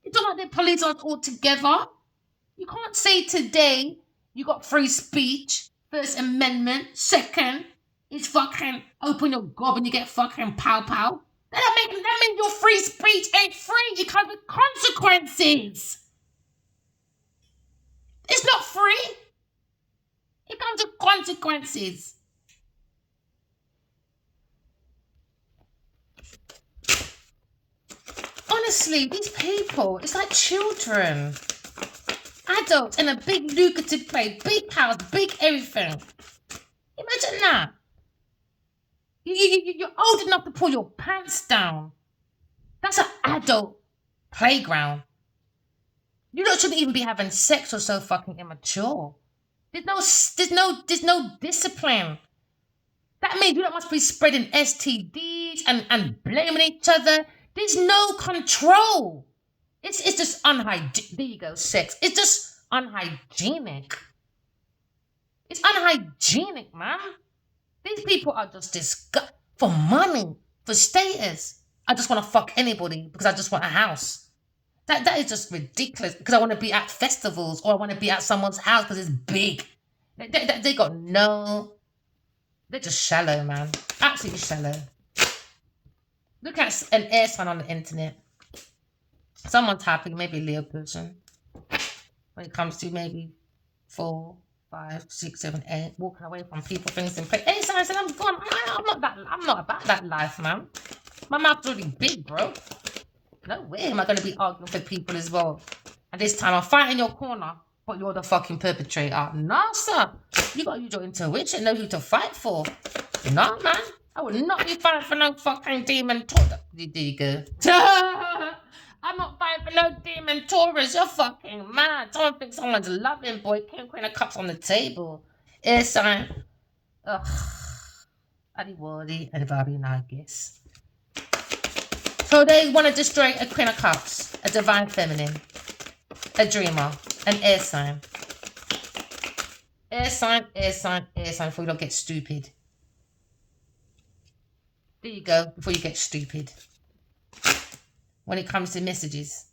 It's not like they police us all together. You can't say today you got free speech, First Amendment, second, it's fucking open your gob and you get fucking pow pow. That means your free speech ain't free. It comes with consequences. It's not free. It comes with consequences. Honestly, these people, it's like children. Adults in a big lucrative place, big house, big everything. Imagine that. You're old enough to pull your pants down. That's an adult playground. You don't shouldn't even be having sex or so fucking immature. There's no discipline. That means you must be spreading STDs and blaming each other. There's no control. It's just unhygienic. There you go, sex. It's just unhygienic. It's unhygienic, man. These people are just disgust for money, for status. I just want to fuck anybody because I just want a house. That is just ridiculous because I want to be at festivals or I want to be at someone's house because it's big. They got no... They're just shallow, man. Absolutely shallow. Look at an air sign on the internet. Someone's happy, maybe a Leo person. When it comes to maybe 4, 5, 6, 7, 8, walking away from people, things in place. Air sign, I said, I'm gone. I'm not about that life, man. My mouth's already big, bro. No way am I going to be arguing for people as well. And this time I'm fighting your corner, but you're the fucking perpetrator. No, sir. You got to use your intuition, know who to fight for. No, man. I would not be fighting for no fucking demon Taurus. There you go. I'm not fighting for no demon Taurus. You're fucking mad. Someone thinks someone's loving, boy. Queen of Cups on the table. Air sign. Ugh. Adiwadi and Barbie, I guess. So they want to destroy a Queen of Cups, a divine feminine, a dreamer, an air sign. Air sign, air sign, air sign before you don't get stupid. There you go, before you get stupid. When it comes to messages.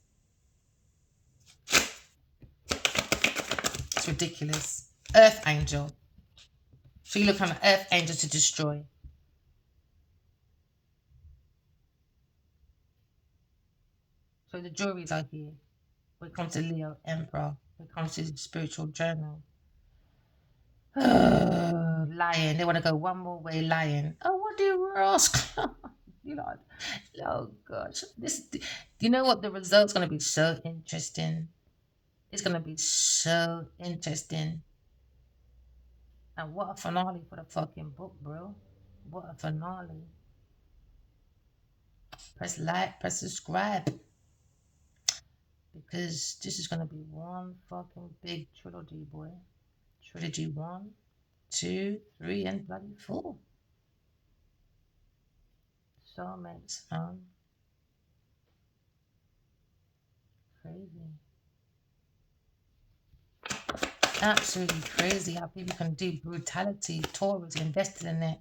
It's ridiculous. Earth angel. So you look on an earth angel to destroy. So the juries are here. When it comes to Leo, Emperor. When it comes to the spiritual journal. Lion. They want to go one more way, lion. Oh, what do you ask? You know, oh gosh. You know what? The result's going to be so interesting. It's going to be so interesting. And what a finale for the fucking book, bro. What a finale. Press like, press subscribe. Because this is going to be one fucking big trilogy, boy. Trilogy 1, 2, 3, and bloody 4. Soulmates, crazy. Absolutely crazy how people can do brutality. Taurus invested in it.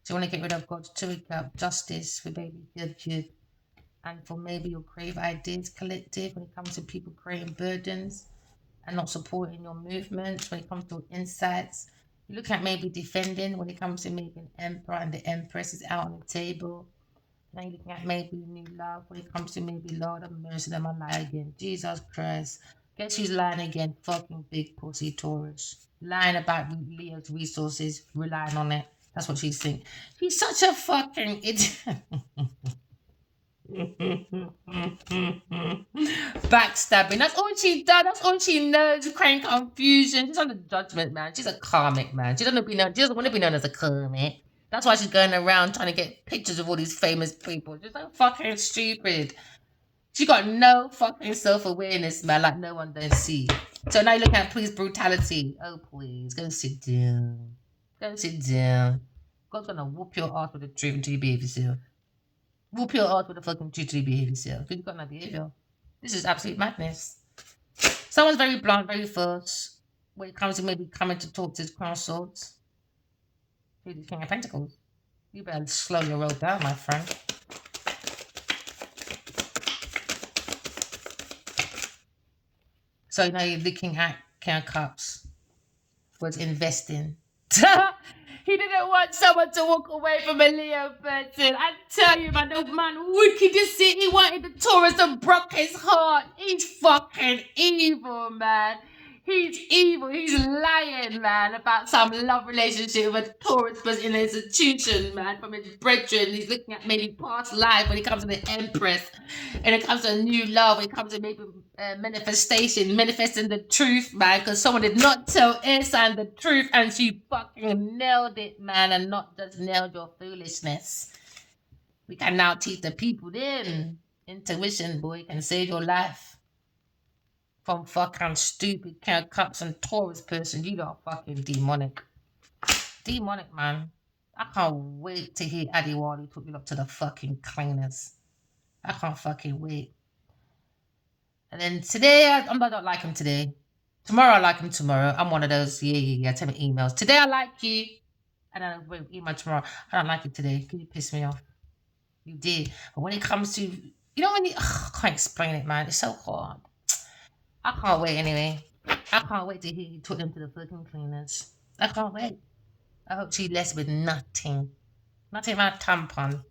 So you want to get rid of God's 2 cup justice for baby good. And for maybe your crave ideas collective when it comes to people creating burdens and not supporting your movements when it comes to insights. You look at maybe defending when it comes to maybe an emperor and the empress is out on the table. Now you're looking at maybe new love when it comes to maybe Lord of mercy, them I lie again. Jesus Christ. Guess who's lying again? Fucking big pussy Taurus. Lying about Leo's resources, relying on it. That's what she's saying. She's such a fucking idiot. Backstabbing. That's all she does. That's all she knows. Creating confusion. She's on the judgment, man. She's a karmic, man. She doesn't want to be known as a karmic. That's why she's going around trying to get pictures of all these famous people. She's so fucking stupid. She got no fucking self-awareness, man, like no one don't see. So now you're looking at police brutality. Oh, please, go sit down. Go sit down. God's gonna whoop your ass with the truth until you behave yourself. Whoop your ass with the fucking truth until you behave yourself. Because you've got no behavior. This is absolute madness. Someone's very blunt, very first when it comes to maybe coming to talk to his crown swords. Who's the King of Pentacles? You better slow your roll down, my friend. So you know you're looking at King of Cups was investing. He didn't want someone to walk away from a Leo person. I tell you, man, the man wicked to see. He wanted the Taurus and broke his heart. He's fucking evil, man. He's evil. He's lying, man, about some love relationship with a Taurus person in an institution, man, from his brethren. He's looking at maybe past life when it comes to the Empress. And it comes to a new love, when it comes to maybe manifestation, manifesting the truth, man, because someone did not tell Insan the truth and she fucking nailed it, man, and not just nailed your foolishness. We can now teach the people then. Intuition, boy, can save your life from fucking stupid King of Cups and Taurus person. You are fucking demonic. Demonic, man. I can't wait to hear Adiwali talk you up to the fucking cleaners. I can't fucking wait. And then today, I don't like him today. Tomorrow, I like him tomorrow. I'm one of those, yeah. Tell me emails. Today, I like you. And then I'll email tomorrow. I don't like you today. Can you piss me off? You did. But when it comes to, you know, when you, I can't explain it, man. It's so hard. I can't wait anyway. I can't wait to hear you talk them to the fucking cleaners. I can't wait. I hope she left with nothing. Nothing about tampon.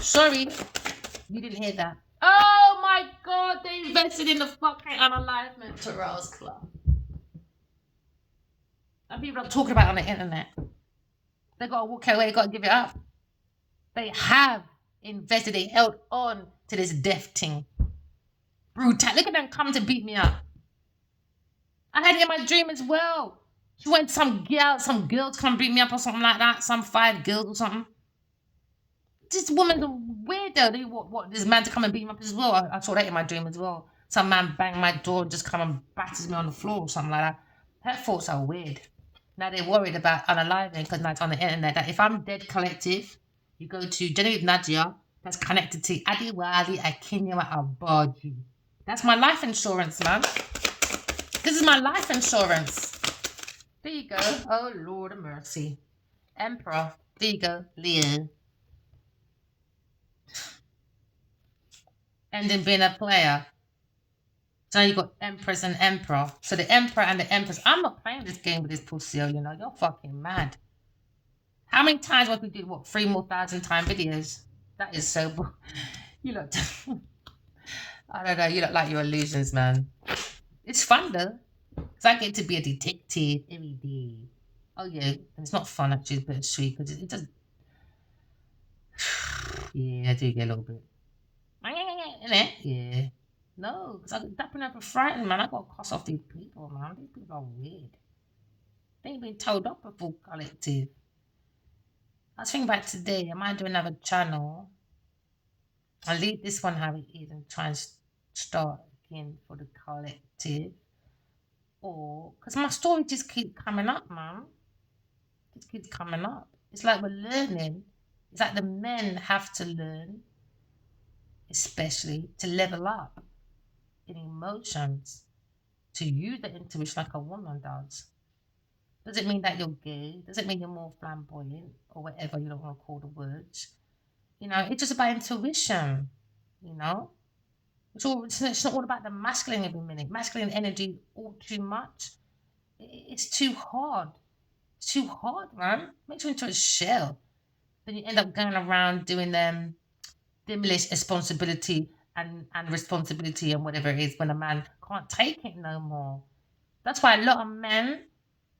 Sorry, you didn't hear that. Oh my god, they invested in the fucking unalignment Terrell's club. And people are talking about it on the internet. They gotta walk away, they gotta give it up. They have invested, they held on to this death thing. Brutal. Look at them come to beat me up. I had it in my dream as well. She went some girls come beat me up or something like that. Some 5 girls or something. This woman's a weirdo. They want this man to come and beat me up as well. I saw that in my dream as well. Some man banged my door and just come and batters me on the floor or something like that. Her thoughts are weird. Now they're worried about unaliving because now it's on the internet that if I'm dead collective, you go to Genevieve Nadia, that's connected to Adiwali Akinyewa Abaji. That's my life insurance, man. This is my life insurance. There you go. Oh, Lord of mercy. Emperor. There you go. Leo. And then being a player. So now you got Empress and Emperor. So the Emperor and the Empress. I'm not playing this game with this pussy, you know. You're fucking mad. How many times have we did, 3,000 more time videos? That is so... You look... I don't know. You look like your illusions, man. It's fun, though. Because I get to be a detective every day. Oh, yeah. And it's not fun, actually. It's a bit sweet. Because it does... Yeah, I do get a little bit. Yeah. No, because I'm dapping up and frightened, man. I got to cuss off these people, man. These people are weird. They ain't been told up before collective. I was thinking about today, I might do another channel. I'll leave this one how it is and try and start again for the collective. Or, because my story just keeps coming up, man. It just keeps coming up. It's like we're learning. It's like the men have to learn, especially to level up in emotions, to use the intuition like a woman does. Does it mean that you're gay? Does it mean you're more flamboyant or whatever you don't want to call the words? You know, it's just about intuition, you know? It's not all about the masculine every minute. Masculine energy all too much. It's too hard. It's too hard, man. Makes you into a shell. Then you end up going around doing demolish responsibility and responsibility and whatever it is when a man can't take it no more. That's why a lot of men,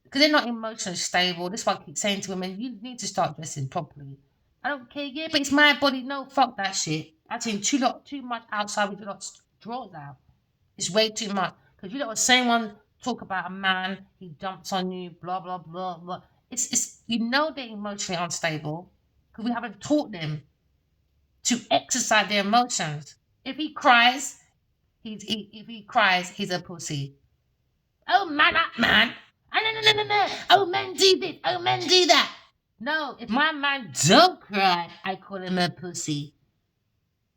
because they're not emotionally stable, this is why I keep saying to women, you need to start dressing properly. I don't care, yeah, but it's my body. No, fuck that shit. I've seen too much outside with your drawers out. It's way too much. Because you know the same one talk about a man, he jumps on you, blah, blah, blah, blah. It's you know they're emotionally unstable because we haven't taught them to exercise their emotions. If he cries, he's a pussy. Oh man, No. Oh, men do this. Oh, men do that. No, if my man don't cry, I call him a pussy.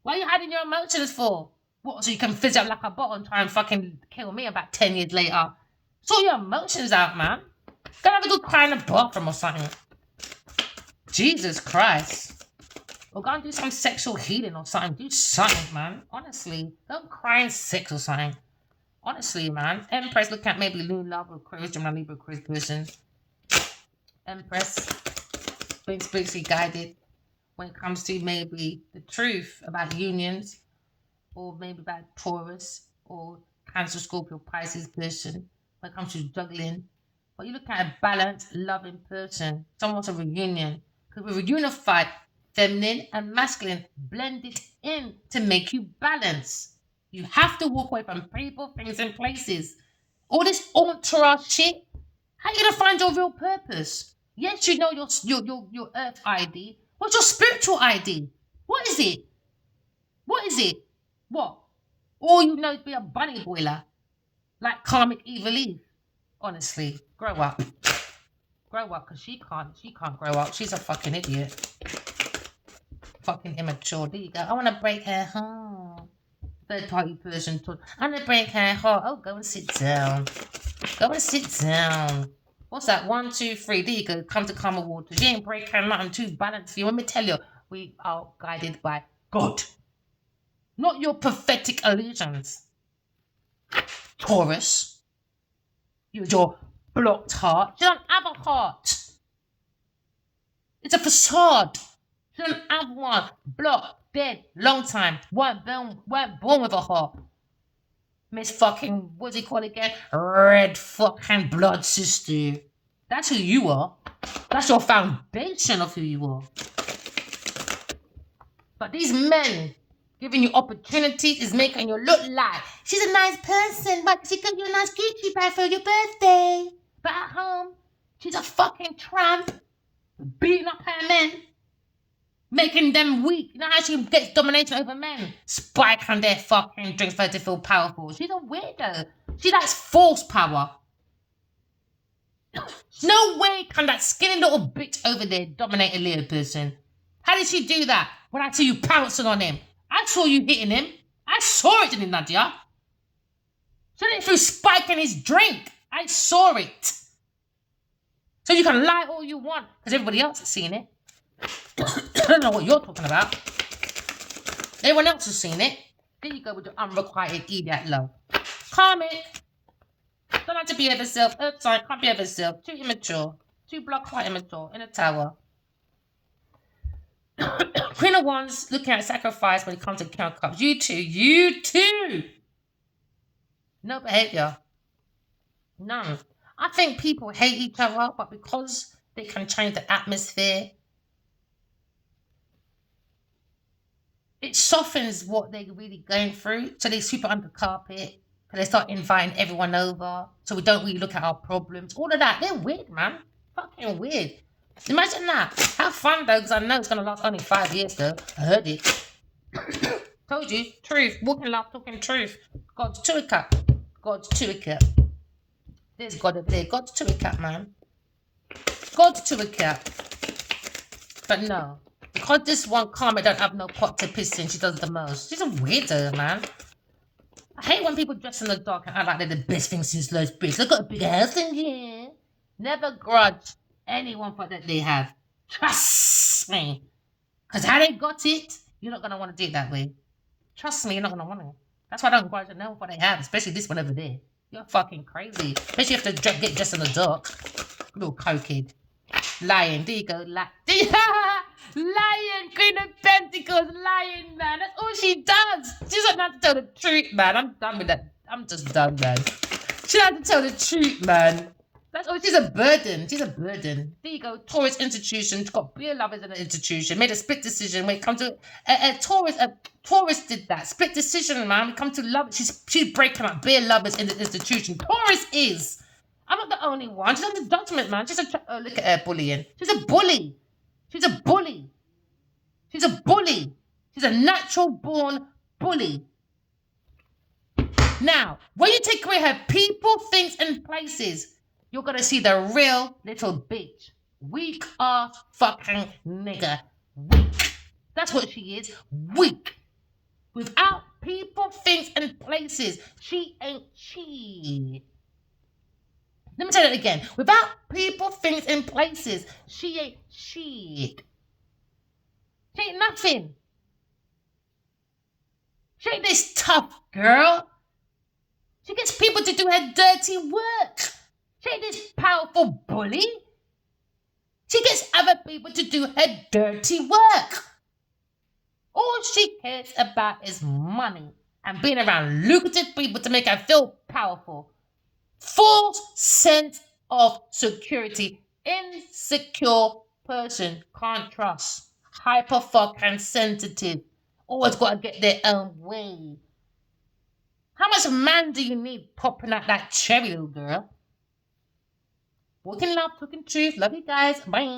What are you hiding your emotions for? What, so you can fizz out like a bottle and try and fucking kill me about 10 years later? Sort your emotions out, man. Go have a good cry in the bathroom or something. Jesus Christ. Or go and do some sexual healing or something. Do something, man. Honestly. Don't cry in sex or something. Honestly, man. Empress, look at maybe Loon Love or Cruise, Gemini Libra Cruise person. Empress. Being spiritually guided when it comes to maybe the truth about unions, or maybe about Taurus or Cancer, Scorpio, Pisces person when it comes to juggling. But you look at a balanced, loving person, someone's a reunion. Because we're unified, feminine and masculine, blended in to make you balance. You have to walk away from people, things, and places. All this entourage shit. How are you gonna find your real purpose? Yes, you know your earth ID. What's your spiritual ID? What is it? What is it? What? All you know is be a bunny boiler. Like karmic evil Eve. Honestly, grow up. Grow up, because she can't grow up. She's a fucking idiot. Fucking immature. There you go. I want to break her heart. Third party person. I want to break her heart. Oh, go and sit down. Go and sit down. What's that? 1, 2, 3. There you go. Come to calmer waters. You ain't breaking nothing too balanced for you. Let me tell you, we are guided by God. Not your pathetic illusions. Taurus. Use your blocked heart. You don't have a heart. It's a facade. You don't have one. Blocked, dead, long time. Weren't born with a heart. Miss fucking, what's he called again? Red fucking blood sister. That's who you are. That's your foundation of who you are. But these men giving you opportunities is making you look like she's a nice person, but she got you a nice Gucci bag for your birthday. But at home, she's a fucking tramp, beating up her men, making them weak. You know how she gets domination over men? Spike on their fucking drinks for her to feel powerful. She's a weirdo. She likes force power. No way can that skinny little bitch over there dominate a Leo person. How did she do that when I see you pouncing on him? I saw you hitting him. I saw it, didn't Nadia? She did it through spiking his drink. I saw it. So you can lie all you want, because everybody else has seen it. I don't know what you're talking about. Everyone else has seen it. There you go with your unrequited idiot love. Karmic. Don't have to be of herself. Earth sign can't be of herself. Too immature. Too quite immature. In a tower. Queen of Wands looking at sacrifice when it comes to King of Cups. You too. No behavior. None. I think people hate each other, but because they can change the atmosphere, it softens what they're really going through. So they sweep it under the carpet. So they start inviting everyone over. So we don't really look at our problems. All of that. They're weird, man. Fucking weird. Imagine that. Have fun though, because I know it's going to last only 5 years though. I heard it. Told you. Truth. Walking love, talking truth. God's to a cup. God's to a cup. There's God over there. God's to a cup, man. God's to a cup. But no. Because this one karma don't have no pot to piss in, she does the most. She's a weirdo, man. I hate when people dress in the dark and act like they're the best thing since sliced bread. Look at a big house in here. Never grudge anyone for that they have. Trust me. Because how they got it, you're not going to want to do it that way. Trust me, you're not going to want it. That's why I don't grudge anyone for what they have, especially this one over there. You're fucking crazy. Especially if you have to get dressed in the dark. Little cokehead. Lying. There you go. Lying. Queen of Pentacles. Lying, man. That's all she does. She doesn't have to tell the truth, man. I'm done with that. I'm just done, man. She doesn't have to tell the truth, man. That's all. She's a burden. She's a burden. There you go. Taurus institution. She's got beer lovers in the institution. Made a split decision when it comes to Taurus. Taurus did that. Split decision, man. When it comes to love, she's breaking up beer lovers in the institution. Taurus is. I'm not the only one. She's under judgment, man. She's a look at her bullying. She's a bully. She's a bully. She's a bully. She's a natural born bully. Now, when you take away her people, things, and places, you're gonna see the real little bitch. Weak ass fucking nigga. Weak. That's what she is. Weak. Without people, things, and places, she ain't she. Let me say that again. Without people, things, and places, she ain't shit. She ain't nothing. She ain't this tough girl. She gets people to do her dirty work. She ain't this powerful bully. She gets other people to do her dirty work. All she cares about is money and being around lucrative people to make her feel powerful. False sense of security. Insecure person. Can't trust. Hyper fucking sensitive. Always gotta get their own way. How much man do you need popping out that cherry, little girl? Walking love, talking truth. Love you guys. Bye.